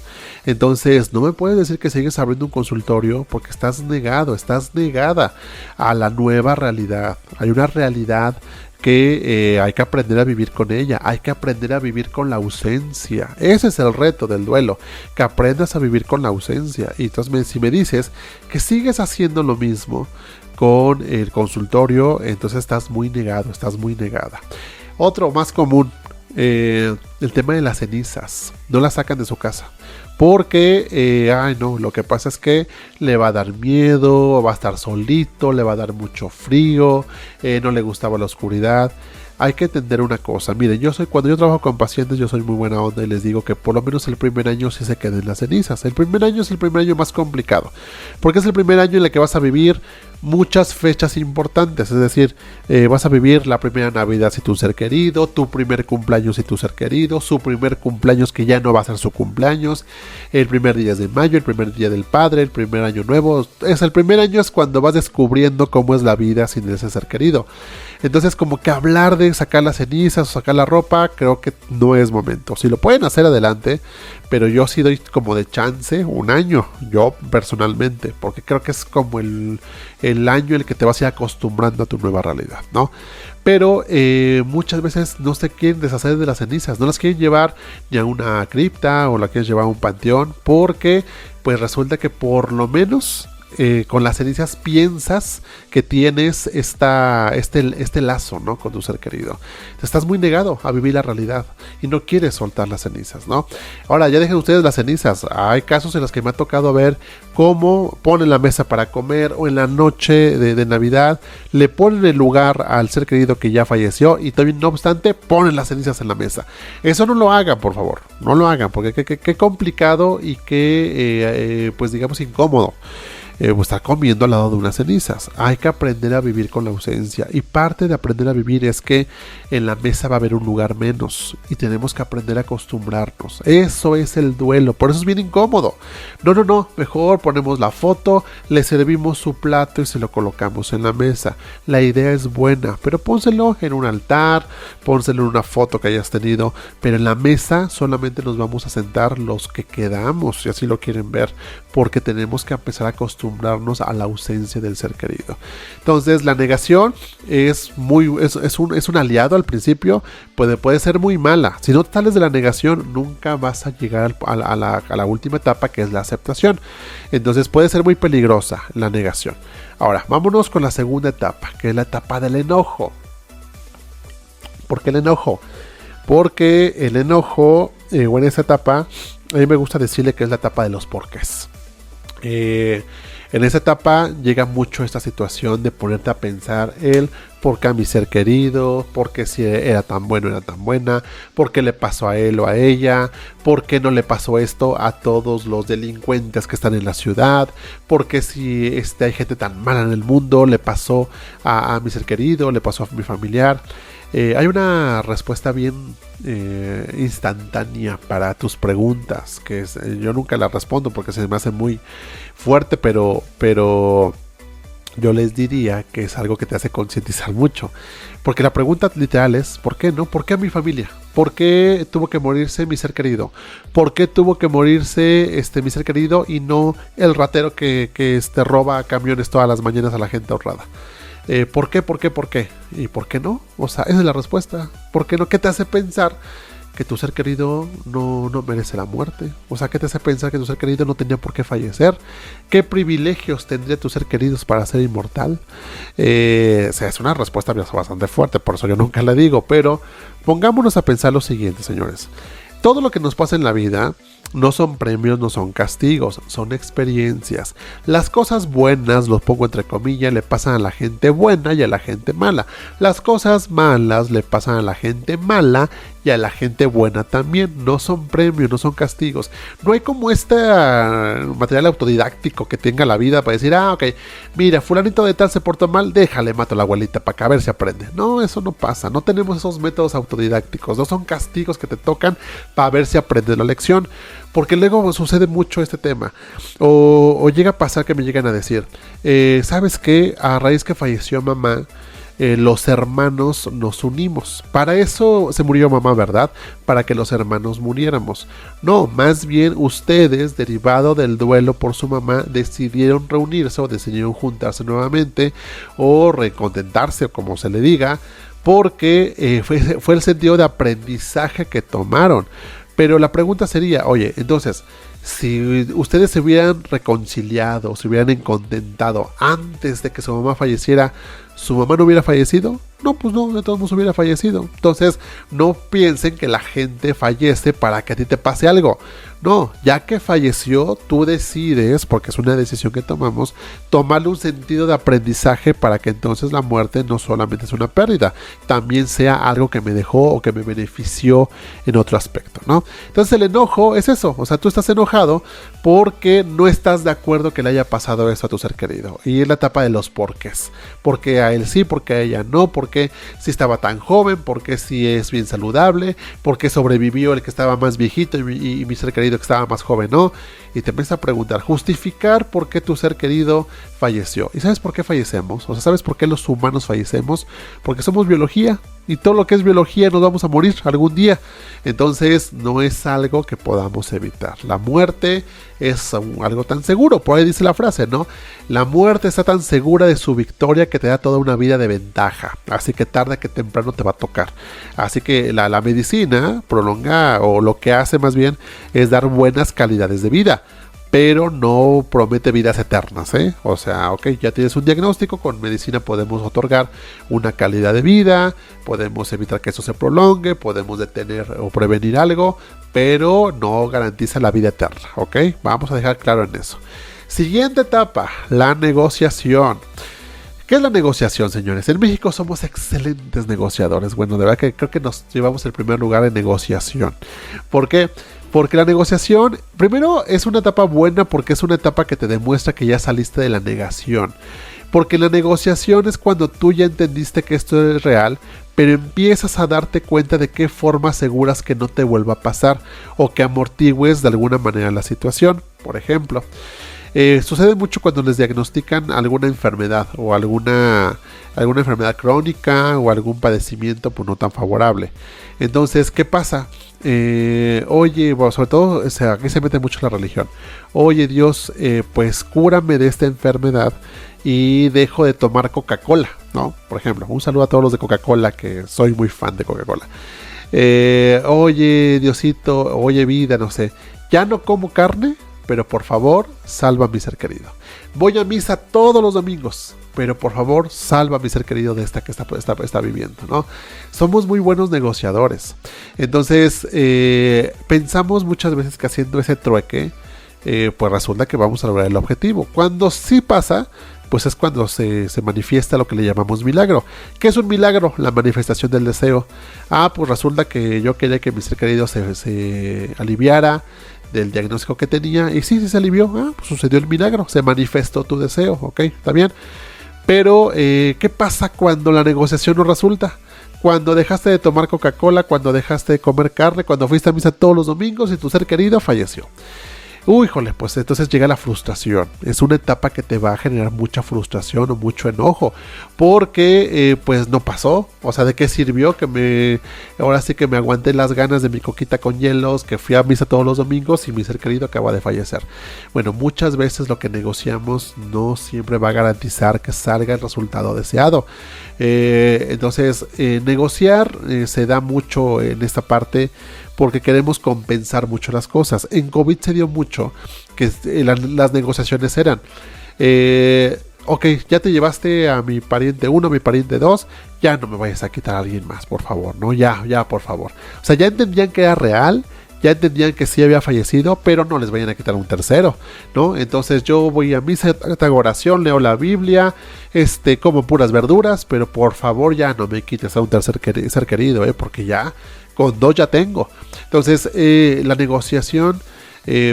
Entonces no me puedes decir que sigues abriendo un consultorio porque estás negado, estás negada a la nueva realidad. Hay una realidad que hay que aprender a vivir con ella, hay que aprender a vivir con la ausencia. Ese es el reto del duelo, que aprendas a vivir con la ausencia. Y entonces si me dices que sigues haciendo lo mismo con el consultorio, entonces estás muy negado, estás muy negada. Otro más común, el tema de las cenizas. No las sacan de su casa porque, lo que pasa es que le va a dar miedo, va a estar solito, le va a dar mucho frío, no le gustaba la oscuridad. Hay que entender una cosa. Miren, cuando yo trabajo con pacientes, yo soy muy buena onda y les digo que por lo menos el primer año sí se queden las cenizas. El primer año es el primer año más complicado, porque es el primer año en el que vas a vivir muchas fechas importantes. Es decir, vas a vivir la primera Navidad sin tu ser querido, tu primer cumpleaños sin tu ser querido, su primer cumpleaños que ya no va a ser su cumpleaños, el primer día de mayo, el primer día del padre, el primer año nuevo. El primer año es cuando vas descubriendo cómo es la vida sin ese ser querido. Entonces, como que hablar de sacar las cenizas o sacar la ropa, creo que no es momento. Si lo pueden hacer, adelante, pero yo sí doy como de chance un año, yo personalmente, porque creo que es como el año en el que te vas a ir acostumbrando a tu nueva realidad, ¿no? Pero muchas veces no se quieren deshacer de las cenizas, no las quieren llevar ni a una cripta o la quieren llevar a un panteón, porque pues resulta que por lo menos con las cenizas piensas que tienes este lazo, ¿no?, con tu ser querido. Estás muy negado a vivir la realidad y no quieres soltar las cenizas, ¿no? Ahora, ya dejen ustedes las cenizas. Hay casos en los que me ha tocado ver cómo ponen la mesa para comer o en la noche de Navidad le ponen el lugar al ser querido que ya falleció y también, no obstante, ponen las cenizas en la mesa. Eso no lo hagan, por favor. No lo hagan, porque qué complicado y qué, pues digamos, incómodo. estar comiendo al lado de unas cenizas. Hay que aprender a vivir con la ausencia, y parte de aprender a vivir es que en la mesa va a haber un lugar menos y tenemos que aprender a acostumbrarnos. Eso es el duelo, por eso es bien incómodo. No, mejor ponemos la foto, le servimos su plato y se lo colocamos en la mesa. La idea es buena, pero pónselo en un altar, pónselo en una foto que hayas tenido, pero en la mesa solamente nos vamos a sentar los que quedamos, si así lo quieren ver, porque tenemos que empezar a acostumbrarnos a la ausencia del ser querido. Entonces la negación es un aliado al principio, puede ser muy mala. Si no sales de la negación, nunca vas a llegar a la última etapa, que es la aceptación. Entonces puede ser muy peligrosa la negación. Ahora, vámonos con la segunda etapa, que es la etapa del enojo. ¿Por qué el enojo? Porque el enojo, o en esa etapa, a mí me gusta decirle que es la etapa de los porqués. En esa etapa llega mucho esta situación de ponerte a pensar el por qué a mi ser querido, por qué si era tan bueno, era tan buena, por qué le pasó a él o a ella, por qué no le pasó esto a todos los delincuentes que están en la ciudad, por qué si hay gente tan mala en el mundo, le pasó a mi ser querido, le pasó a mi familiar. Hay una respuesta bien instantánea para tus preguntas, que yo nunca la respondo porque se me hace muy fuerte, pero yo les diría que es algo que te hace concientizar mucho, porque la pregunta literal es ¿por qué no? ¿Por qué a mi familia? ¿Por qué tuvo que morirse mi ser querido? ¿Por qué tuvo que morirse mi ser querido y no el ratero que roba camiones todas las mañanas a la gente honrada? ¿Por qué? ¿Y por qué no? O sea, esa es la respuesta. ¿Por qué no? ¿Qué te hace pensar que tu ser querido no merece la muerte? O sea, ¿qué te hace pensar que tu ser querido no tenía por qué fallecer? ¿Qué privilegios tendría tu ser querido para ser inmortal? O sea, es una respuesta bastante fuerte, por eso yo nunca la digo, pero pongámonos a pensar lo siguiente, señores. Todo lo que nos pasa en la vida no son premios, no son castigos, son experiencias. Las cosas buenas, los pongo entre comillas, le pasan a la gente buena y a la gente mala. Las cosas malas le pasan a la gente mala y a la gente buena también. No son premios, no son castigos. No hay como este material autodidáctico que tenga la vida para decir, ok, mira, fulanito de tal se portó mal, déjale, mato a la abuelita para que a ver si aprende. No, eso no pasa. No tenemos esos métodos autodidácticos. No son castigos que te tocan para ver si aprendes la lección. Porque luego sucede mucho este tema. O llega a pasar que me llegan a decir, ¿sabes qué? A raíz que falleció mamá, los hermanos nos unimos. Para eso se murió mamá, ¿verdad? Para que los hermanos muriéramos. No, más bien ustedes, derivado del duelo por su mamá, decidieron reunirse o decidieron juntarse nuevamente o recontentarse, o como se le diga, porque fue el sentido de aprendizaje que tomaron. Pero la pregunta sería, oye, entonces, si ustedes se hubieran reconciliado, se hubieran contentado antes de que su mamá falleciera, ¿su mamá no hubiera fallecido? No, pues no, de todos modos hubiera fallecido. Entonces, no piensen que la gente fallece para que a ti te pase algo. No, ya que falleció, tú decides, porque es una decisión que tomamos, tomarle un sentido de aprendizaje para que entonces la muerte no solamente es una pérdida, también sea algo que me dejó o que me benefició en otro aspecto, ¿no? Entonces el enojo es eso, o sea, tú estás enojado porque no estás de acuerdo que le haya pasado eso a tu ser querido. Y es la etapa de los porqués. Porque a él sí, porque a ella no, porque si estaba tan joven, porque si es bien saludable, porque sobrevivió el que estaba más viejito y mi ser querido que estaba más joven, ¿no? Y te empiezas a preguntar, justificar por qué tu ser querido falleció. ¿Y sabes por qué fallecemos? O sea, ¿sabes por qué los humanos fallecemos? Porque somos biología. Y todo lo que es biología nos vamos a morir algún día. Entonces no es algo que podamos evitar. La muerte es algo tan seguro. Por ahí dice la frase, ¿no? La muerte está tan segura de su victoria que te da toda una vida de ventaja. Así que tarde que temprano te va a tocar. Así que la medicina prolonga, o lo que hace más bien, es dar buenas calidades de vida. Pero no promete vidas eternas, ¿eh? O sea, ok, ya tienes un diagnóstico, con medicina podemos otorgar una calidad de vida, podemos evitar que eso se prolongue, podemos detener o prevenir algo, pero no garantiza la vida eterna, ¿ok? Vamos a dejar claro en eso. Siguiente etapa, la negociación. ¿Qué es la negociación, señores? En México somos excelentes negociadores. Bueno, de verdad que creo que nos llevamos el primer lugar en negociación. ¿Por qué? Porque la negociación, primero, es una etapa buena porque es una etapa que te demuestra que ya saliste de la negación. Porque la negociación es cuando tú ya entendiste que esto es real, pero empiezas a darte cuenta de qué formas seguras que no te vuelva a pasar o que amortigües de alguna manera la situación. Por ejemplo, sucede mucho cuando les diagnostican alguna enfermedad o alguna enfermedad crónica o algún padecimiento pues no tan favorable. Entonces, ¿qué pasa? Oye, bueno, sobre todo, o sea, aquí se mete mucho la religión. Oye Dios, pues cúrame de esta enfermedad y dejo de tomar Coca-Cola, ¿no? Por ejemplo, un saludo a todos los de Coca-Cola, que soy muy fan de Coca-Cola. Oye Diosito, oye vida, no sé, ya no como carne, pero por favor, salva a mi ser querido. Voy a misa todos los domingos, pero por favor, salva a mi ser querido de esta que está viviendo, ¿no? Somos muy buenos negociadores. Entonces, pensamos muchas veces que haciendo ese trueque, pues resulta que vamos a lograr el objetivo. Cuando sí pasa, pues es cuando se manifiesta lo que le llamamos milagro. ¿Qué es un milagro? La manifestación del deseo. Pues resulta que yo quería que mi ser querido se aliviara del diagnóstico que tenía, y sí se alivió. Pues sucedió el milagro, se manifestó tu deseo, ok, está bien. Pero, ¿qué pasa cuando la negociación no resulta? Cuando dejaste de tomar Coca-Cola, cuando dejaste de comer carne, cuando fuiste a misa todos los domingos y tu ser querido falleció. Híjole, pues entonces llega la frustración. Es una etapa que te va a generar mucha frustración o mucho enojo, porque pues no pasó. O sea, ¿de qué sirvió que ahora sí que me aguanté las ganas de mi coquita con hielos, que fui a misa todos los domingos y mi ser querido acaba de fallecer? Bueno, muchas veces lo que negociamos no siempre va a garantizar que salga el resultado deseado. Entonces, negociar se da mucho en esta parte porque queremos compensar mucho las cosas. En COVID se dio mucho que las negociaciones eran, ok, ya te llevaste a mi pariente 1, a mi pariente 2, ya no me vayas a quitar a alguien más, por favor, ¿no? Ya, por favor. O sea, ya entendían que era real, ya entendían que sí había fallecido, pero no les vayan a quitar un tercero, ¿no? Entonces yo voy a misa, hago oración, leo la Biblia, como puras verduras, pero por favor ya no me quites a un tercer ser querido, porque ya con 2 ya tengo. Entonces, la negociación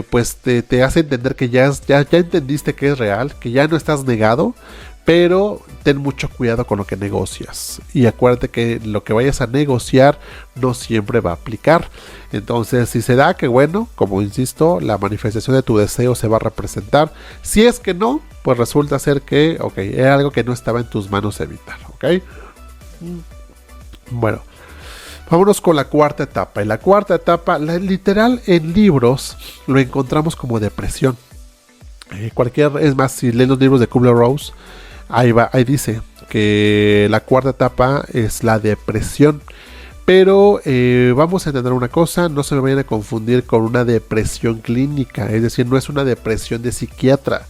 pues te hace entender que ya entendiste que es real, que ya no estás negado, pero ten mucho cuidado con lo que negocias. Y acuérdate que lo que vayas a negociar no siempre va a aplicar. Entonces, si se da, que bueno, como insisto, la manifestación de tu deseo se va a representar. Si es que no, pues resulta ser que, ok, era algo que no estaba en tus manos evitar, ok. Bueno, vámonos con la cuarta etapa. En la cuarta etapa, literal en libros, lo encontramos como depresión. Es más, si leen los libros de Kubler-Ross, ahí dice que la cuarta etapa es la depresión. Pero vamos a entender una cosa, no se me vayan a confundir con una depresión clínica, es decir, no es una depresión de psiquiatra.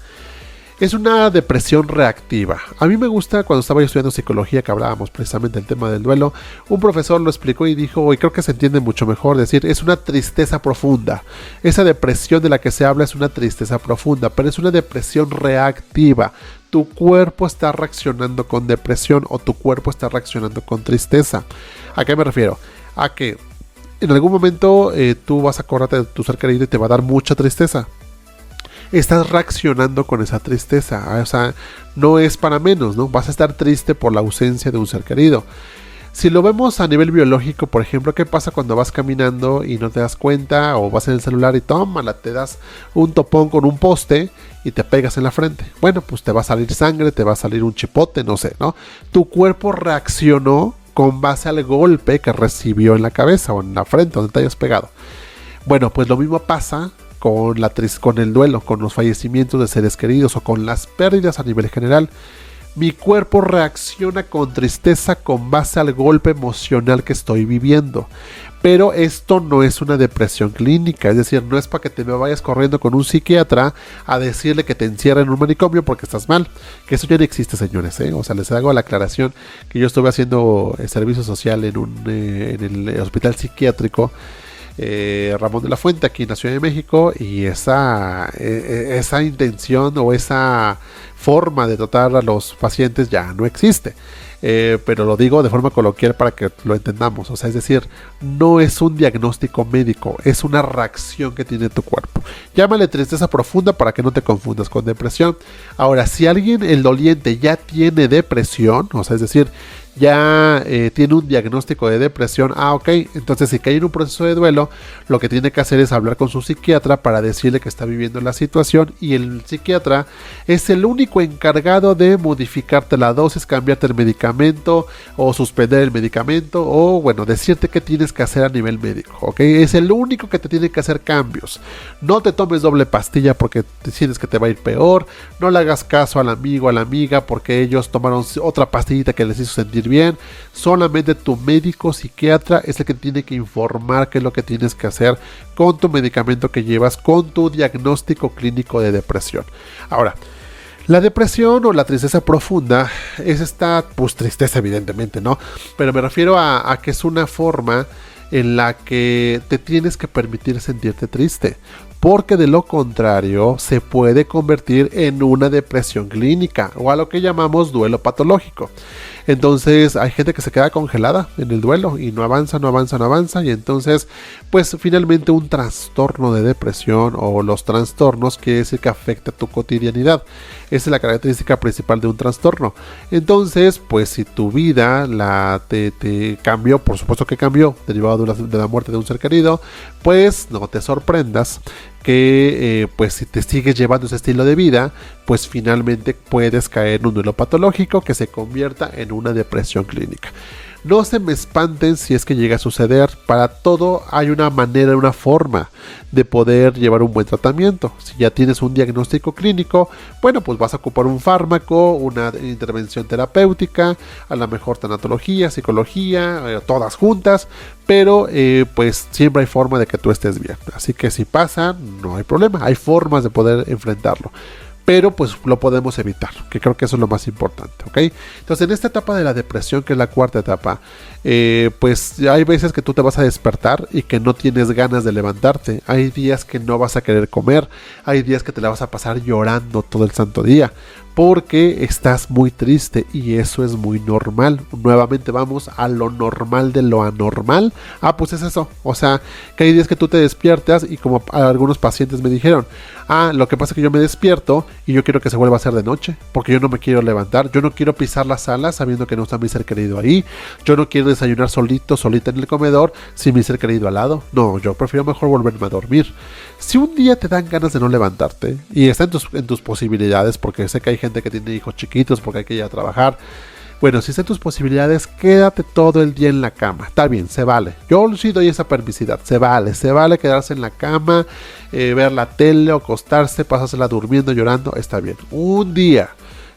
Es una depresión reactiva. A mí me gusta, cuando estaba yo estudiando psicología, que hablábamos precisamente del tema del duelo, un profesor lo explicó y dijo, y creo que se entiende mucho mejor, decir, es una tristeza profunda. Esa depresión de la que se habla es una tristeza profunda, pero es una depresión reactiva. Tu cuerpo está reaccionando con depresión o tu cuerpo está reaccionando con tristeza. ¿A qué me refiero? A que en algún momento tú vas a acordarte de tu ser querido y te va a dar mucha tristeza. Estás reaccionando con esa tristeza, o sea, no es para menos, ¿no? Vas a estar triste por la ausencia de un ser querido. Si lo vemos a nivel biológico, por ejemplo, ¿qué pasa cuando vas caminando y no te das cuenta o vas en el celular y tómala, te das un topón con un poste y te pegas en la frente? Bueno, pues te va a salir sangre, te va a salir un chipote, no sé, ¿no? Tu cuerpo reaccionó con base al golpe que recibió en la cabeza o en la frente donde te hayas pegado. Bueno, pues lo mismo pasa con el duelo, con los fallecimientos de seres queridos o con las pérdidas a nivel general. Mi cuerpo reacciona con tristeza con base al golpe emocional que estoy viviendo. Pero esto no es una depresión clínica, es decir, no es para que te me vayas corriendo con un psiquiatra a decirle que te encierra en un manicomio porque estás mal. Que eso ya no existe, señores, O sea, les hago la aclaración que yo estuve haciendo servicio social en el hospital psiquiátrico Ramón de la Fuente aquí en la Ciudad de México, y esa intención o esa forma de tratar a los pacientes ya no existe. pero lo digo de forma coloquial para que lo entendamos. O sea, es decir, no es un diagnóstico médico, es una reacción que tiene tu cuerpo. Llámale tristeza profunda para que no te confundas con depresión. Ahora, si alguien, el doliente, ya tiene depresión, o sea, es decir, ya tiene un diagnóstico de depresión, ok, entonces si cae en un proceso de duelo, lo que tiene que hacer es hablar con su psiquiatra para decirle que está viviendo la situación, y el psiquiatra es el único encargado de modificarte la dosis, cambiarte el medicamento o suspender el medicamento, o bueno, decirte qué tienes que hacer a nivel médico, ok, es el único que te tiene que hacer cambios. No te tomes doble pastilla porque sientes que te va a ir peor, no le hagas caso al amigo o a la amiga porque ellos tomaron otra pastillita que les hizo sentir bien. Solamente tu médico psiquiatra es el que tiene que informar qué es lo que tienes que hacer con tu medicamento que llevas, con tu diagnóstico clínico de depresión. Ahora, la depresión o la tristeza profunda es esta, pues tristeza evidentemente, ¿no? Pero me refiero a que es una forma en la que te tienes que permitir sentirte triste, porque de lo contrario se puede convertir en una depresión clínica o a lo que llamamos duelo patológico. Entonces hay gente que se queda congelada en el duelo y no avanza, y entonces pues finalmente un trastorno de depresión o los trastornos quiere decir que afecta tu cotidianidad. Esa es la característica principal de un trastorno. Entonces pues si tu vida te cambió, por supuesto que cambió, derivado de la muerte de un ser querido, pues no te sorprendas que pues si te sigues llevando ese estilo de vida, pues finalmente puedes caer en un duelo patológico que se convierta en una depresión clínica. No se me espanten si es que llega a suceder. Para todo hay una manera, una forma de poder llevar un buen tratamiento. Si ya tienes un diagnóstico clínico, bueno, pues vas a ocupar un fármaco, una intervención terapéutica, a lo mejor tanatología, psicología, todas juntas, pero pues siempre hay forma de que tú estés bien. Así que si pasa, no hay problema, hay formas de poder enfrentarlo. Pero pues lo podemos evitar, que creo que eso es lo más importante, ¿ok? Entonces en esta etapa de la depresión, que es la cuarta etapa, pues hay veces que tú te vas a despertar y que no tienes ganas de levantarte. Hay días que no vas a querer comer, hay días que te la vas a pasar llorando todo el santo día, porque estás muy triste y eso es muy normal. Nuevamente vamos a lo normal de lo anormal. Pues es eso, o sea, que hay días que tú te despiertas y como algunos pacientes me dijeron, lo que pasa es que yo me despierto y yo quiero que se vuelva a hacer de noche, porque yo no me quiero levantar, yo no quiero pisar la sala sabiendo que no está mi ser querido ahí, yo no quiero desayunar solita en el comedor sin mi ser querido al lado, no, yo prefiero mejor volverme a dormir. Si un día te dan ganas de no levantarte y está en tus posibilidades, porque sé que hay gente que tiene hijos chiquitos porque hay que ir a trabajar, bueno, si está en tus posibilidades, quédate todo el día en la cama. Está bien, se vale. Yo sí doy esa permisidad. Se vale quedarse en la cama, ver la tele o acostarse, pasársela durmiendo, llorando. Está bien. Un día,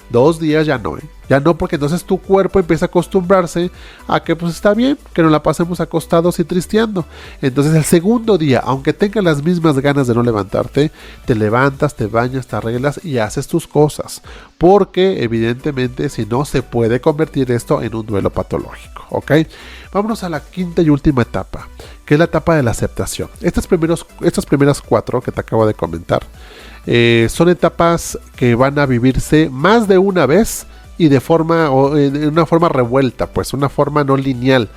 2 días ya no, Ya no, porque entonces tu cuerpo empieza a acostumbrarse a que pues está bien, que nos la pasemos acostados y tristeando. Entonces el segundo día, aunque tengas las mismas ganas de no levantarte, te levantas, te bañas, te arreglas y haces tus cosas. Porque evidentemente si no se puede convertir esto en un duelo patológico, ¿ok? Vámonos a la quinta y última etapa, que es la etapa de la aceptación. Estas primeras 4 que te acabo de comentar, son etapas que van a vivirse más de una vez y de una forma revuelta, pues una forma no lineal.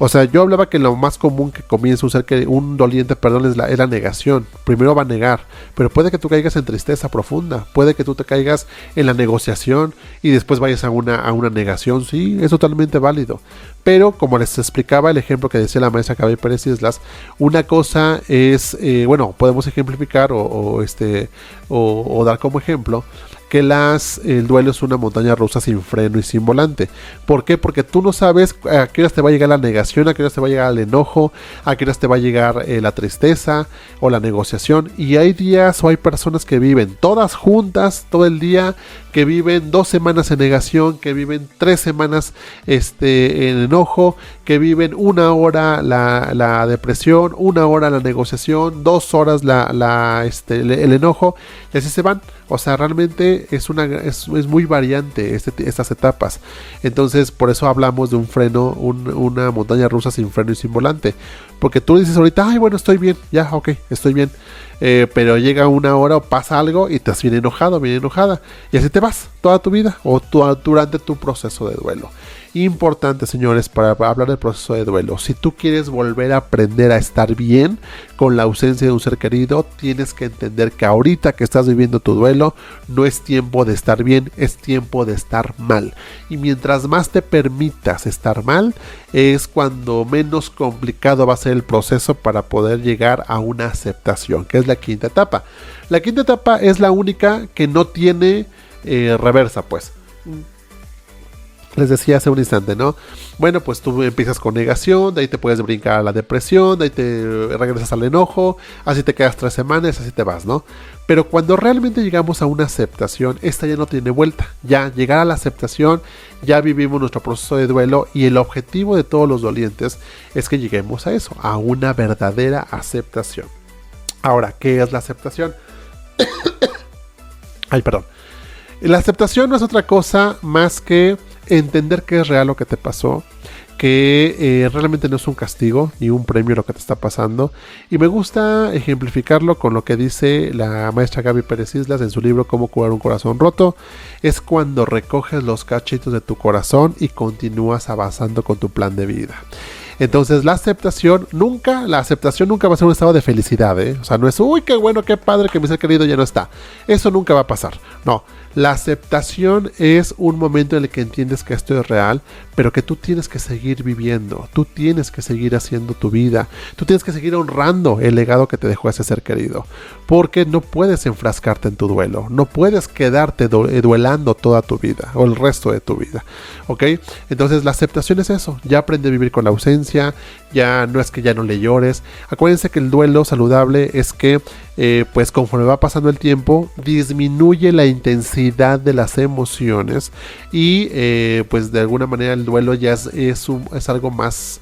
O sea, yo hablaba que lo más común que comienza un doliente, es la negación. Primero va a negar, pero puede que tú caigas en tristeza profunda, puede que tú te caigas en la negociación y después vayas a una negación. Sí, es totalmente válido. Pero como les explicaba el ejemplo que decía la maestra Gaby Pérez Islas, una cosa es, podemos ejemplificar o dar como ejemplo que el duelo es una montaña rusa sin freno y sin volante. ¿Por qué? Porque tú no sabes a qué horas te va a llegar la negación, a qué horas te va a llegar el enojo, a qué horas te va a llegar la tristeza o la negociación. Y hay días o hay personas que viven todas juntas todo el día, que viven 2 semanas en negación, que viven 3 semanas en enojo, que viven 1 hora la depresión, 1 hora la negociación, 2 horas el enojo, y así se van. O sea, realmente es muy variante estas etapas. Entonces, por eso hablamos de un freno, una montaña rusa sin freno y sin volante. Porque tú dices ahorita, estoy bien, ya, ok, estoy bien. Pero llega 1 hora o pasa algo y te vas bien enojado, bien enojada. Y así te vas. toda tu vida o durante tu proceso de duelo. Importante, señores, para hablar del proceso de duelo. Si tú quieres volver a aprender a estar bien con la ausencia de un ser querido, tienes que entender que ahorita que estás viviendo tu duelo, no es tiempo de estar bien, es tiempo de estar mal. Y mientras más te permitas estar mal, es cuando menos complicado va a ser el proceso para poder llegar a una aceptación, que es la quinta etapa. La quinta etapa es la única que no tiene reversa, pues. Les decía hace un instante, ¿no? Bueno, pues tú empiezas con negación, de ahí te puedes brincar a la depresión, de ahí te regresas al enojo, así te quedas 3 semanas, así te vas, ¿no? Pero cuando realmente llegamos a una aceptación, esta ya no tiene vuelta. Ya llegar a la aceptación, ya vivimos nuestro proceso de duelo y el objetivo de todos los dolientes es que lleguemos a eso, a una verdadera aceptación. Ahora, ¿qué es la aceptación? Ay, perdón. La aceptación no es otra cosa más que entender que es real lo que te pasó, que realmente no es un castigo ni un premio lo que te está pasando. Y me gusta ejemplificarlo con lo que dice la maestra Gaby Pérez Islas en su libro Cómo curar un corazón roto. Es cuando recoges los cachitos de tu corazón y continúas avanzando con tu plan de vida. Entonces la aceptación nunca va a ser un estado de felicidad, ¿eh? O sea, no es, uy, qué bueno, qué padre que mi ser querido ya no está. Eso nunca va a pasar. No, la aceptación es un momento en el que entiendes que esto es real, pero que tú tienes que seguir viviendo, tú tienes que seguir haciendo tu vida, tú tienes que seguir honrando el legado que te dejó ese ser querido, porque no puedes enfrascarte en tu duelo, no puedes quedarte duelando toda tu vida o el resto de tu vida, ¿ok? Entonces la aceptación es eso, ya aprende a vivir con la ausencia, ya no es que ya no le llores. Acuérdense que el duelo saludable es que pues conforme va pasando el tiempo disminuye la intensidad de las emociones y pues de alguna manera el duelo ya es algo más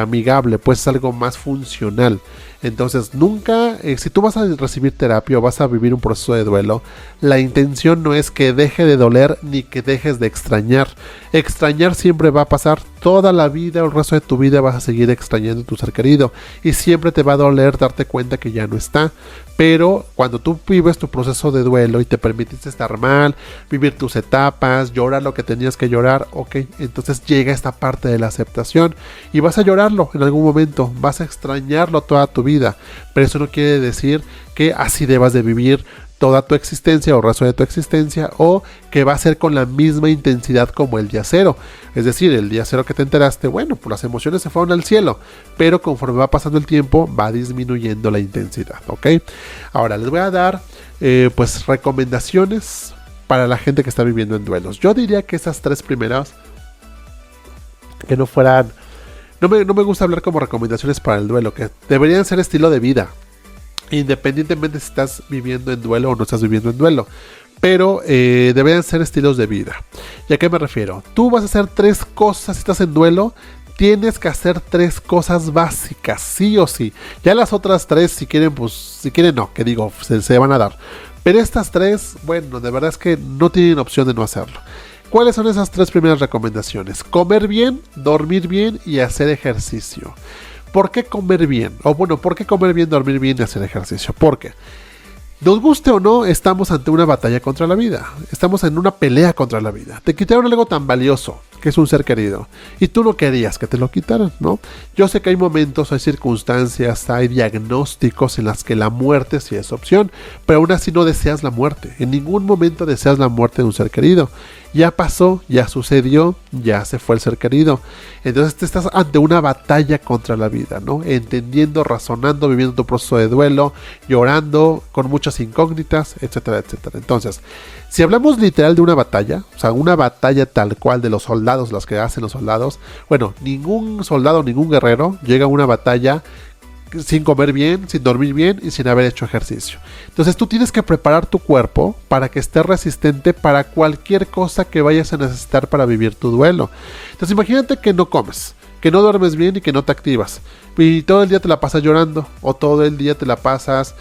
amigable, pues es algo más funcional. Entonces nunca, si tú vas a recibir terapia o vas a vivir un proceso de duelo, la intención no es que deje de doler ni que dejes de extrañar. Extrañar siempre va a pasar, toda la vida o el resto de tu vida vas a seguir extrañando a tu ser querido y siempre te va a doler darte cuenta que ya no está. Pero cuando tú vives tu proceso de duelo y te permitiste estar mal, vivir tus etapas, llorar lo que tenías que llorar, ok, entonces llega esta parte de la aceptación y vas a llorarlo en algún momento, vas a extrañarlo toda tu vida, pero eso no quiere decir que así debas de vivir toda tu existencia o el resto de tu existencia, o que va a ser con la misma intensidad como el día cero. Es decir, el día cero que te enteraste, bueno, pues las emociones se fueron al cielo, pero conforme va pasando el tiempo va disminuyendo la intensidad, ¿ok? Ahora les voy a dar pues recomendaciones para la gente que está viviendo en duelos. Yo diría que esas 3 primeras, que no fueran, no me gusta hablar como recomendaciones para el duelo, que deberían ser estilo de vida, independientemente si estás viviendo en duelo o no estás viviendo en duelo, pero deberían ser estilos de vida. ¿Y a qué me refiero? Tú vas a hacer 3 cosas si estás en duelo. Tienes que hacer 3 cosas básicas, sí o sí. Ya las otras 3, si quieren, pues, si quieren no, que digo, se van a dar. Pero estas 3, bueno, de verdad es que no tienen opción de no hacerlo. ¿Cuáles son esas 3 primeras recomendaciones? Comer bien, dormir bien y hacer ejercicio. ¿Por qué comer bien? O bueno, ¿por qué comer bien, dormir bien y hacer ejercicio? Porque, nos guste o no, estamos ante una batalla contra la vida. Estamos en una pelea contra la vida. Te quitaron algo tan valioso, que es un ser querido, y tú no querías que te lo quitaran, ¿no? Yo sé que hay momentos, hay circunstancias, hay diagnósticos en las que la muerte sí es opción, pero aún así no deseas la muerte. En ningún momento deseas la muerte de un ser querido. Ya pasó, ya sucedió, ya se fue el ser querido. Entonces te estás ante una batalla contra la vida, ¿no? Entendiendo, razonando, viviendo tu proceso de duelo, llorando, con muchas incógnitas, etcétera, etcétera. Entonces, si hablamos literal de una batalla, o sea, una batalla tal cual de los soldados, las que hacen los soldados, bueno, ningún soldado, ningún guerrero llega a una batalla sin comer bien, sin dormir bien y sin haber hecho ejercicio. Entonces tú tienes que preparar tu cuerpo para que esté resistente para cualquier cosa que vayas a necesitar para vivir tu duelo. Entonces imagínate que no comes, que no duermes bien y que no te activas y todo el día te la pasas llorando o todo el día te la pasas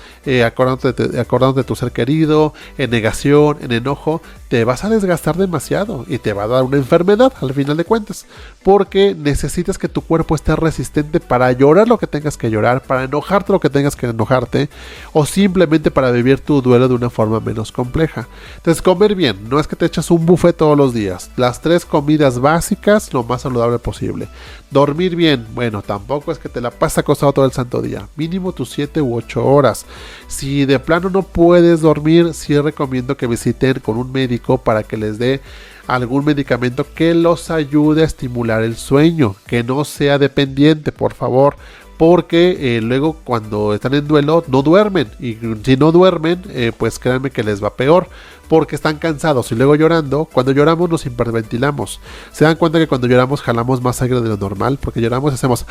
acordándote de tu ser querido, en negación, en enojo. te vas a desgastar demasiado y te va a dar una enfermedad al final de cuentas, porque necesitas que tu cuerpo esté resistente para llorar lo que tengas que llorar, para enojarte lo que tengas que enojarte, o simplemente para vivir tu duelo de una forma menos compleja. Entonces, comer bien, no es que te echas un buffet todos los días, las 3 comidas básicas lo más saludable posible. Dormir bien, bueno, tampoco es que te la pases acostado todo el santo día, mínimo tus 7 u 8 horas. Si de plano no puedes dormir, sí recomiendo que visiten con un médico para que les dé algún medicamento que los ayude a estimular el sueño, que no sea dependiente, por favor, porque luego cuando están en duelo no duermen, y si no duermen, pues créanme que les va peor, porque están cansados y luego llorando. Cuando lloramos nos hiperventilamos. Se dan cuenta que cuando lloramos jalamos más sangre de lo normal, porque lloramos y hacemos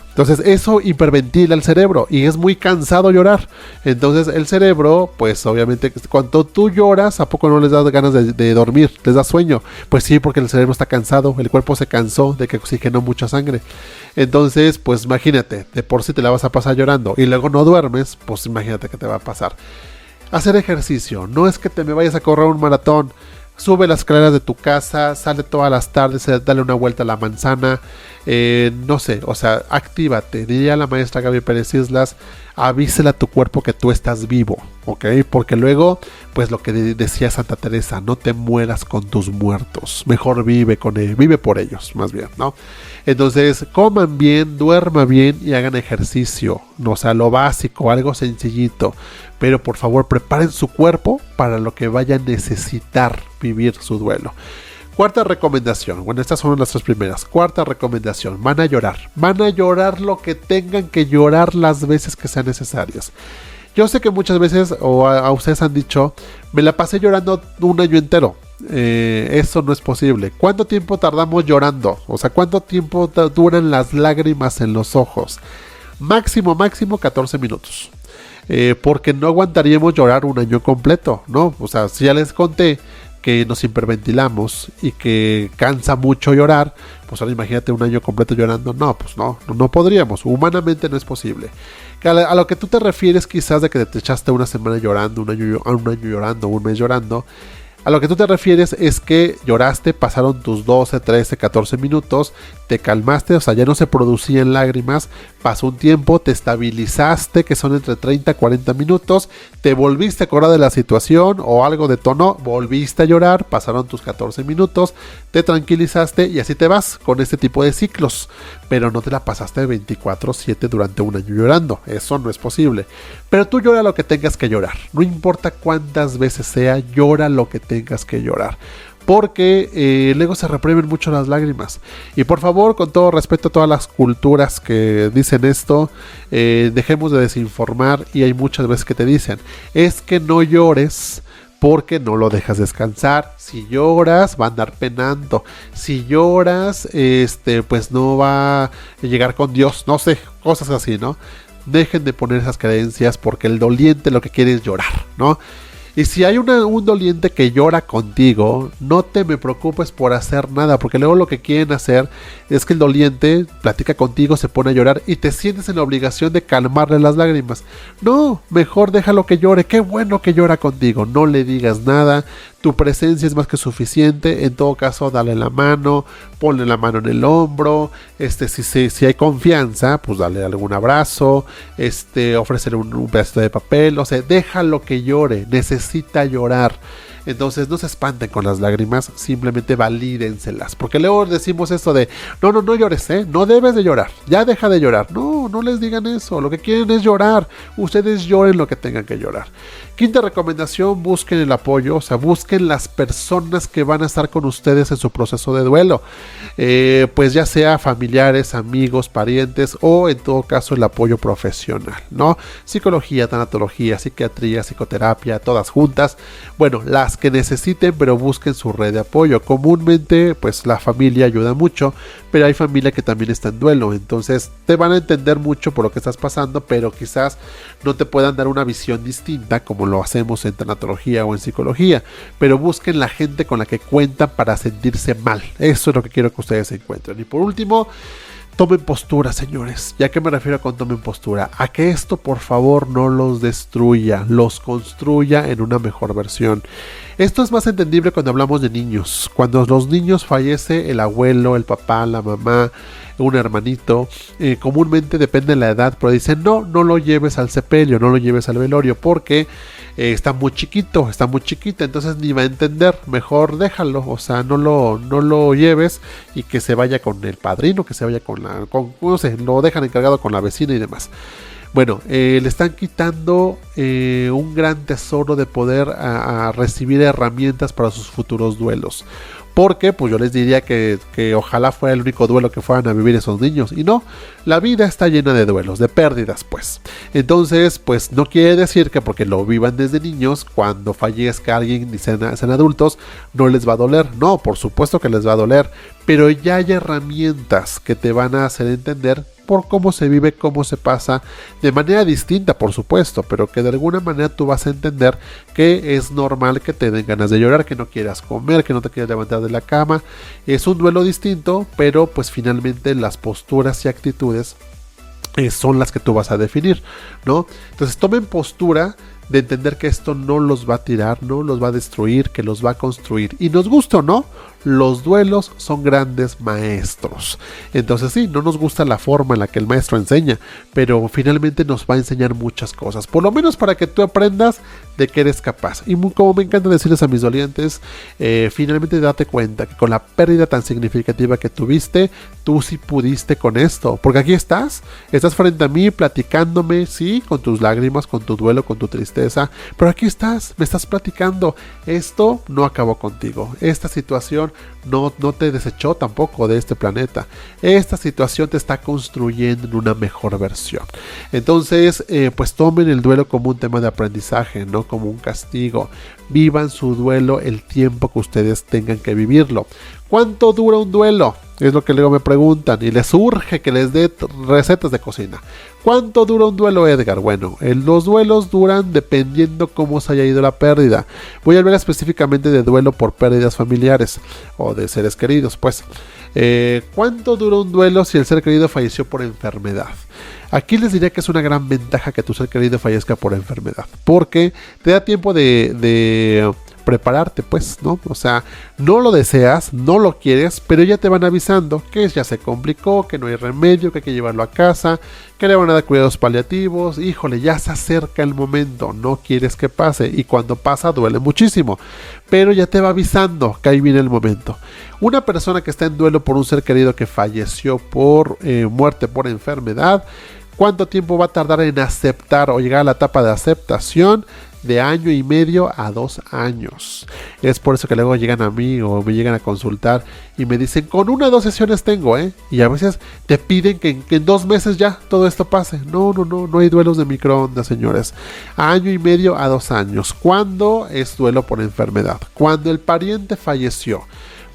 entonces eso hiperventila el cerebro y es muy cansado llorar. Entonces el cerebro, pues obviamente cuando tú lloras, ¿a poco no les das ganas de dormir? ¿Les da sueño? Pues sí, porque el cerebro está cansado, el cuerpo se cansó de que oxigenó mucha sangre. Entonces, pues imagínate, de por sí te la vas a pasar llorando y luego no duermes, pues imagínate qué te va a pasar. Hacer ejercicio, no es que te me vayas a correr un maratón. Sube las escaleras de tu casa, sale todas las tardes, dale una vuelta a la manzana, no sé, o sea, actívate. Diría la maestra Gaby Pérez Islas, avísela a tu cuerpo que tú estás vivo, ¿ok? Porque luego, pues lo que decía Santa Teresa, no te mueras con tus muertos, mejor vive con ellos, vive por ellos, más bien, ¿no? Entonces, coman bien, duerman bien y hagan ejercicio, o sea, lo básico, algo sencillito, pero por favor preparen su cuerpo para lo que vaya a necesitar vivir su duelo. Cuarta recomendación, bueno, estas son las 3 primeras. Cuarta recomendación, van a llorar lo que tengan que llorar las veces que sean necesarias. Yo sé que muchas veces, o a ustedes han dicho, me la pasé llorando un año entero. Eso no es posible. ¿Cuánto tiempo tardamos llorando? O sea, ¿cuánto tiempo duran las lágrimas en los ojos? Máximo 14 minutos. Porque no aguantaríamos llorar un año completo, ¿no? O sea, si ya les conté que nos hiperventilamos y que cansa mucho llorar, pues ahora imagínate un año completo llorando. No, pues no podríamos, humanamente no es posible. A lo que tú te refieres quizás de que te echaste una semana llorando, un año llorando, un mes llorando, a lo que tú te refieres es que lloraste, pasaron tus 12, 13, 14 minutos, te calmaste, o sea, ya no se producían lágrimas, pasó un tiempo, te estabilizaste, que son entre 30 y 40 minutos, te volviste a acordar de la situación o algo detonó, volviste a llorar, pasaron tus 14 minutos, te tranquilizaste y así te vas con este tipo de ciclos, pero no te la pasaste 24/7 durante un año llorando, eso no es posible. Pero tú llora lo que tengas que llorar, no importa cuántas veces sea, llora lo que tengas que llorar, porque luego se reprimen mucho las lágrimas. Y por favor, con todo respeto a todas las culturas que dicen esto, dejemos de desinformar. Y hay muchas veces que te dicen, es que no llores porque no lo dejas descansar. Si lloras va a andar penando, si lloras pues no va a llegar con Dios, no sé, cosas así, ¿no? Dejen de poner esas creencias, porque el doliente lo que quiere es llorar, ¿no? Y si hay un doliente que llora contigo, no te me preocupes por hacer nada, porque luego lo que quieren hacer es que el doliente platica contigo, se pone a llorar y te sientes en la obligación de calmarle las lágrimas. No, mejor déjalo que llore, qué bueno que llora contigo, no le digas nada, tu presencia es más que suficiente. En todo caso, dale la mano, ponle la mano en el hombro, si hay confianza, pues dale algún abrazo, ofrécele un pedazo de papel, o sea, déjalo que llore, necesita llorar. Entonces no se espanten con las lágrimas, simplemente valídenselas, porque luego decimos esto de no llores, no debes de llorar, ya deja de llorar. No les digan eso, lo que quieren es llorar, ustedes lloren lo que tengan que llorar. Quinta recomendación, busquen el apoyo, o sea, busquen las personas que van a estar con ustedes en su proceso de duelo, pues ya sea familiares, amigos, parientes, o en todo caso el apoyo profesional, ¿no? Psicología, tanatología, psiquiatría, psicoterapia, todas juntas, bueno, las que necesiten, pero busquen su red de apoyo. Comúnmente, pues la familia ayuda mucho, pero hay familia que también está en duelo, entonces te van a entender mucho por lo que estás pasando, pero quizás no te puedan dar una visión distinta como lo hacemos en tanatología o en psicología, pero busquen la gente con la que cuentan para sentirse mal. Eso es lo que quiero que ustedes encuentren. Y por último, Tomen postura, señores. ¿Ya qué me refiero con tomen postura? A que esto, por favor, no los destruya, los construya en una mejor versión. Esto es más entendible cuando hablamos de niños. Cuando los niños fallece el abuelo, el papá, la mamá, un hermanito, comúnmente depende de la edad, pero dicen no lo lleves al sepelio, no lo lleves al velorio, porque está muy chiquito, está muy chiquita, entonces ni va a entender, mejor déjalo, o sea, no lo lleves y que se vaya con el padrino, que se vaya no sé, lo dejan encargado con la vecina y demás. Bueno, le están quitando un gran tesoro de poder a recibir herramientas para sus futuros duelos. Porque pues yo les diría que ojalá fuera el único duelo que fueran a vivir esos niños. Y no, la vida está llena de duelos, de pérdidas pues. Entonces pues no quiere decir que porque lo vivan desde niños, cuando fallezca alguien y sean adultos, no les va a doler. No, por supuesto que les va a doler. Pero ya hay herramientas que te van a hacer entender por cómo se vive, cómo se pasa, de manera distinta por supuesto, pero que de alguna manera tú vas a entender que es normal que te den ganas de llorar, que no quieras comer, que no te quieras levantar de la cama. Es un duelo distinto, pero pues finalmente las posturas y actitudes son las que tú vas a definir, ¿no? Entonces tomen postura de entender que esto no los va a tirar, no los va a destruir, que los va a construir. Y nos gusta o no, los duelos son grandes maestros. Entonces sí, no nos gusta la forma en la que el maestro enseña, pero finalmente nos va a enseñar muchas cosas, por lo menos para que tú aprendas de que eres capaz. Y como me encanta decirles a mis dolientes, finalmente date cuenta que con la pérdida tan significativa que tuviste, tú sí pudiste con esto, porque aquí estás frente a mí platicándome, sí, con tus lágrimas, con tu duelo, con tu tristeza, pero aquí estás, me estás platicando. Esto no acabó contigo, esta situación no te desechó tampoco de este planeta. Esta situación te está construyendo en una mejor versión. Entonces, pues tomen el duelo como un tema de aprendizaje, no como un castigo. Vivan su duelo el tiempo que ustedes tengan que vivirlo. ¿Cuánto dura un duelo? Es lo que luego me preguntan y les urge que les dé recetas de cocina. ¿Cuánto dura un duelo, Edgar? Bueno, los duelos duran dependiendo cómo se haya ido la pérdida. Voy a hablar específicamente de duelo por pérdidas familiares o de seres queridos, pues. ¿Cuánto dura un duelo si el ser querido falleció por enfermedad? Aquí les diría que es una gran ventaja que tu ser querido fallezca por enfermedad, porque te da tiempo de prepararte, pues, ¿no? O sea, no lo deseas, no lo quieres, pero ya te van avisando que ya se complicó, que no hay remedio, que hay que llevarlo a casa, que le van a dar cuidados paliativos. Híjole, ya se acerca el momento, no quieres que pase, y cuando pasa duele muchísimo, pero ya te va avisando que ahí viene el momento. Una persona que está en duelo por un ser querido que falleció por muerte por enfermedad, ¿cuánto tiempo va a tardar en aceptar o llegar a la etapa de aceptación? De 1.5 a 2 años. Es por eso que luego llegan a mí o me llegan a consultar y me dicen, con 1 o 2 sesiones tengo, y a veces te piden que en 2 meses ya todo esto pase. No hay duelos de microondas, señores. 1.5 a 2 años. ¿Cuándo es duelo por enfermedad? Cuando el pariente falleció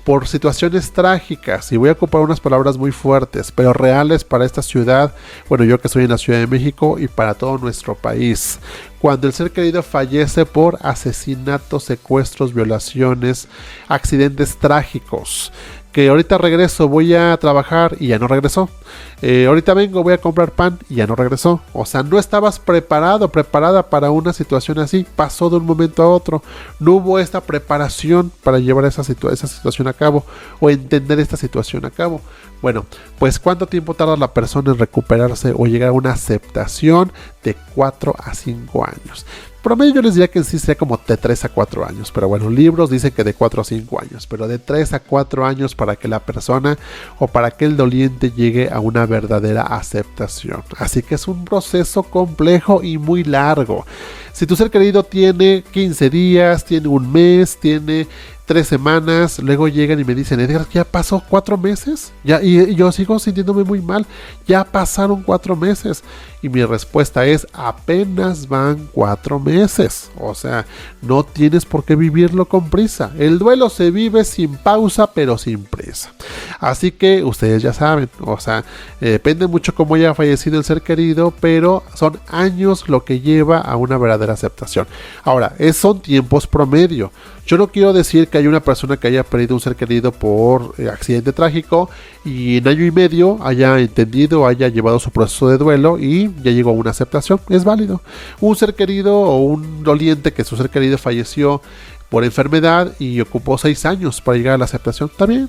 por situaciones trágicas, y voy a ocupar unas palabras muy fuertes, pero reales para esta ciudad, bueno, yo que soy en la Ciudad de México y para todo nuestro país. Cuando el ser querido fallece por asesinatos, secuestros, violaciones, accidentes trágicos, que ahorita regreso, voy a trabajar y ya no regresó. Ahorita vengo, voy a comprar pan y ya no regresó. O sea, no estabas preparada para una situación así. Pasó de un momento a otro. No hubo esta preparación para llevar esa situación a cabo o entender esta situación a cabo. Bueno, pues ¿cuánto tiempo tarda la persona en recuperarse o llegar a una aceptación? De 4 a 5 años. Promedio yo les diría que en sí sería como de 3 a 4 años, pero bueno, libros dicen que de 4 a 5 años, pero de 3 a 4 años para que la persona o para que el doliente llegue a una verdadera aceptación. Así que es un proceso complejo y muy largo. Si tu ser querido tiene 15 días, tiene un mes, tiene 3 semanas, luego llegan y me dicen, Edgar, ¿ya pasó 4 meses? ¿Ya? Y yo sigo sintiéndome muy mal, ya pasaron 4 meses. Y mi respuesta es, apenas van 4 meses. O sea, no tienes por qué vivirlo con prisa. El duelo se vive sin pausa, pero sin prisa. Así que ustedes ya saben, o sea, depende mucho cómo haya fallecido el ser querido, pero son años lo que lleva a una verdadera aceptación. Ahora, son tiempos promedio. Yo no quiero decir que haya una persona que haya perdido un ser querido por accidente trágico y en año y medio haya entendido, haya llevado su proceso de duelo y ya llegó a una aceptación. Es válido. Un ser querido o un doliente que su ser querido falleció por enfermedad y ocupó 6 años para llegar a la aceptación, está bien.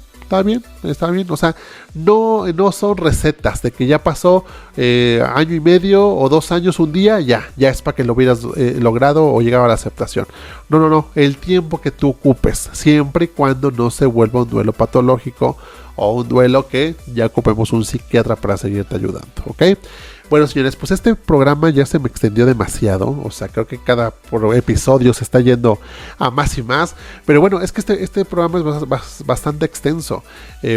Está bien, o sea, no son recetas de que ya pasó año y medio o 2 años, un día, ya es para que lo hubieras logrado o llegado a la aceptación. No, el tiempo que tú ocupes, siempre y cuando no se vuelva un duelo patológico o un duelo que ya ocupemos un psiquiatra para seguirte ayudando, ¿ok? Bueno, señores, pues este programa ya se me extendió demasiado, o sea, creo que cada episodio se está yendo a más y más, pero bueno, es que este programa es bastante extenso,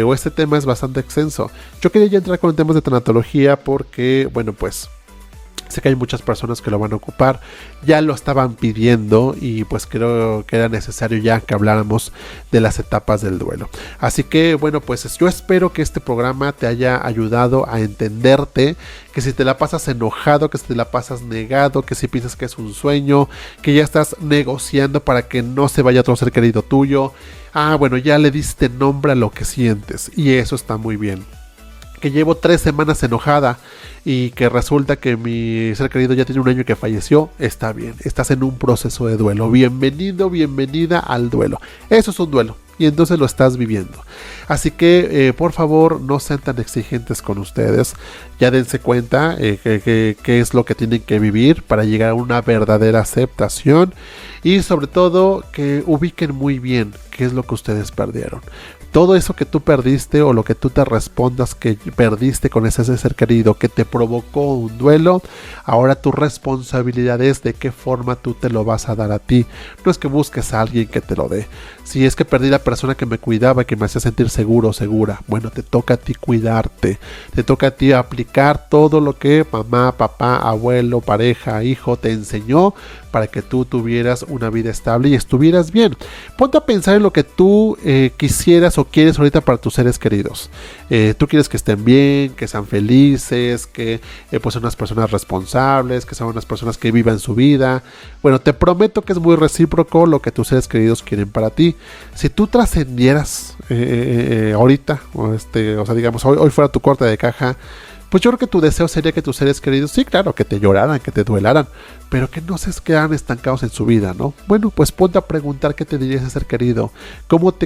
o este tema es bastante extenso. Yo quería ya entrar con temas de tanatología porque, bueno, pues sé que hay muchas personas que lo van a ocupar, ya lo estaban pidiendo y pues creo que era necesario ya que habláramos de las etapas del duelo. Así que bueno, pues yo espero que este programa te haya ayudado a entenderte, que si te la pasas enojado, que si te la pasas negado, que si piensas que es un sueño, que ya estás negociando para que no se vaya otro ser querido tuyo, bueno, ya le diste nombre a lo que sientes y eso está muy bien. Que llevo 3 semanas enojada y que resulta que mi ser querido ya tiene 1 año que falleció, está bien, estás en un proceso de duelo, bienvenida al duelo, eso es un duelo y entonces lo estás viviendo, así que por favor no sean tan exigentes con ustedes, ya dense cuenta qué es lo que tienen que vivir para llegar a una verdadera aceptación y sobre todo que ubiquen muy bien qué es lo que ustedes perdieron. Todo eso que tú perdiste o lo que tú te respondas que perdiste con ese ser querido que te provocó un duelo, ahora tu responsabilidad es de qué forma tú te lo vas a dar a ti. No es que busques a alguien que te lo dé. Si es que perdí la persona que me cuidaba, que me hacía sentir seguro o segura, bueno, te toca a ti cuidarte, te toca a ti aplicar todo lo que mamá, papá, abuelo, pareja, hijo te enseñó para que tú tuvieras una vida estable y estuvieras bien. Ponte a pensar en lo que tú quisieras o quieres ahorita para tus seres queridos. Tú quieres que estén bien, que sean felices, que pues sean unas personas responsables, que sean unas personas que vivan su vida. Bueno, te prometo que es muy recíproco lo que tus seres queridos quieren para ti. Si tú trascendieras ahorita, o sea, digamos, hoy fuera tu corte de caja, pues yo creo que tu deseo sería que tus seres queridos, sí, claro, que te lloraran, que te duelaran, pero que no se quedaran estancados en su vida, ¿no? Bueno, pues ponte a preguntar qué te diría ese ser querido,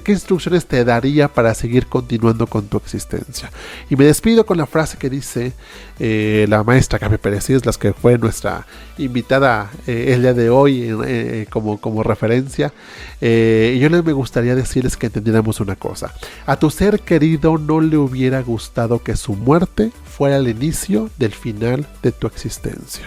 qué instrucciones te daría para seguir continuando con tu existencia. Y me despido con la frase que dice la maestra Gaby Pérez Islas, que fue nuestra invitada el día de hoy como referencia. Y yo me gustaría decirles que entendiéramos una cosa. A tu ser querido no le hubiera gustado que su muerte fuera el inicio del final de tu existencia.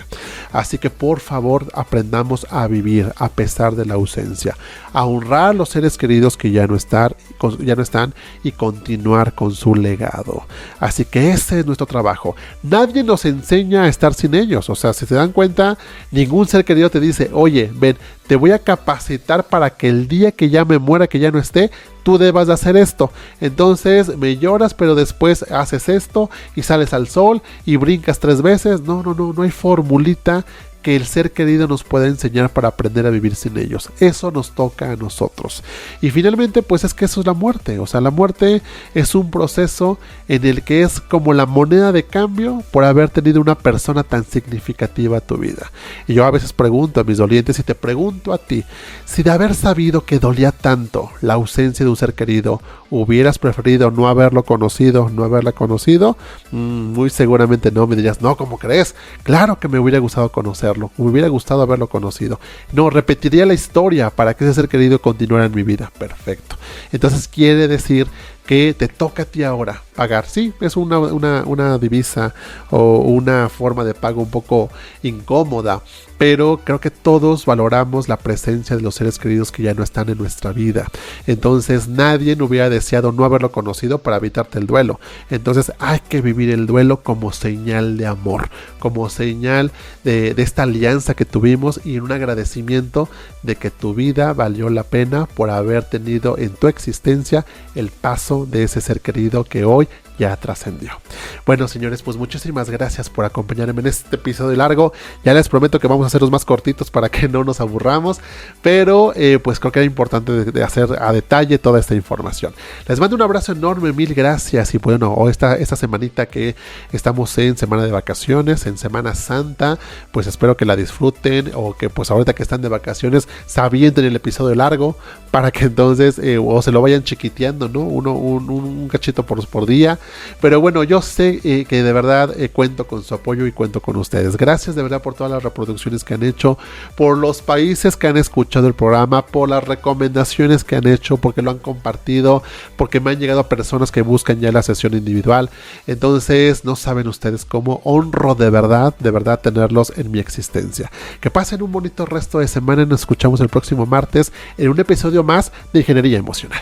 Así que por favor aprendamos a vivir a pesar de la ausencia, a honrar a los seres queridos que ya no están y continuar con su legado. Así que ese es nuestro trabajo. Nadie nos enseña a estar sin ellos. O sea, si se dan cuenta, ningún ser querido te dice, oye, ven, te voy a capacitar para que el día que ya me muera, que ya no esté, tú debas de hacer esto. Entonces me lloras, pero después haces esto y sales al sol y brincas 3 veces. No hay formulita que el ser querido nos pueda enseñar para aprender a vivir sin ellos. Eso nos toca a nosotros. Y finalmente, pues es que eso es la muerte. O sea, la muerte es un proceso en el que es como la moneda de cambio por haber tenido una persona tan significativa a tu vida. Y yo a veces pregunto a mis dolientes y te pregunto a ti, si de haber sabido que dolía tanto la ausencia de un ser querido, hubieras preferido no haberlo conocido, no haberla conocido, muy seguramente no. Me dirías, no, ¿cómo crees? Claro que me hubiera gustado conocerlo. Me hubiera gustado haberlo conocido. No, repetiría la historia para que ese ser querido continuara en mi vida. Perfecto. Entonces quiere decir que te toca a ti ahora pagar. Sí, es una divisa o una forma de pago un poco incómoda, pero creo que todos valoramos la presencia de los seres queridos que ya no están en nuestra vida. Entonces nadie hubiera deseado no haberlo conocido para evitarte el duelo. Entonces hay que vivir el duelo como señal de amor, como señal de esta alianza que tuvimos y un agradecimiento de que tu vida valió la pena por haber tenido en tu existencia el paso de ese ser querido que hoy ya trascendió. Bueno, señores, pues muchísimas gracias por acompañarme en este episodio largo. Ya les prometo que vamos a hacerlos más cortitos para que no nos aburramos, pero pues creo que era importante de hacer a detalle toda esta información. Les mando un abrazo enorme, mil gracias. Y bueno, esta semanita que estamos en semana de vacaciones, en Semana Santa, pues espero que la disfruten, o que pues ahorita que están de vacaciones se avienten el episodio largo, para que entonces o se lo vayan chiquiteando, ¿no? Un cachito por día. Pero bueno, yo sé que de verdad cuento con su apoyo y cuento con ustedes. Gracias de verdad por todas las reproducciones que han hecho, por los países que han escuchado el programa, por las recomendaciones que han hecho, porque lo han compartido, porque me han llegado personas que buscan ya la sesión individual. Entonces no saben ustedes cómo honro de verdad tenerlos en mi existencia. Que pasen un bonito resto de semana y nos escuchamos el próximo martes en un episodio más de Ingeniería Emocional.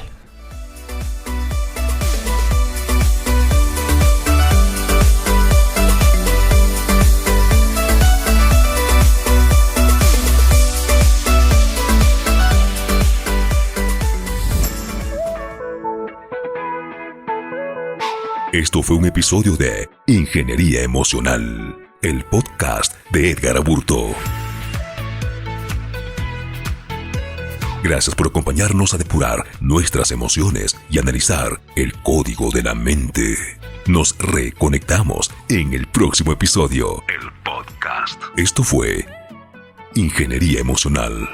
Esto fue un episodio de Ingeniería Emocional, el podcast de Edgar Aburto. Gracias por acompañarnos a depurar nuestras emociones y analizar el código de la mente. Nos reconectamos en el próximo episodio, el podcast. Esto fue Ingeniería Emocional.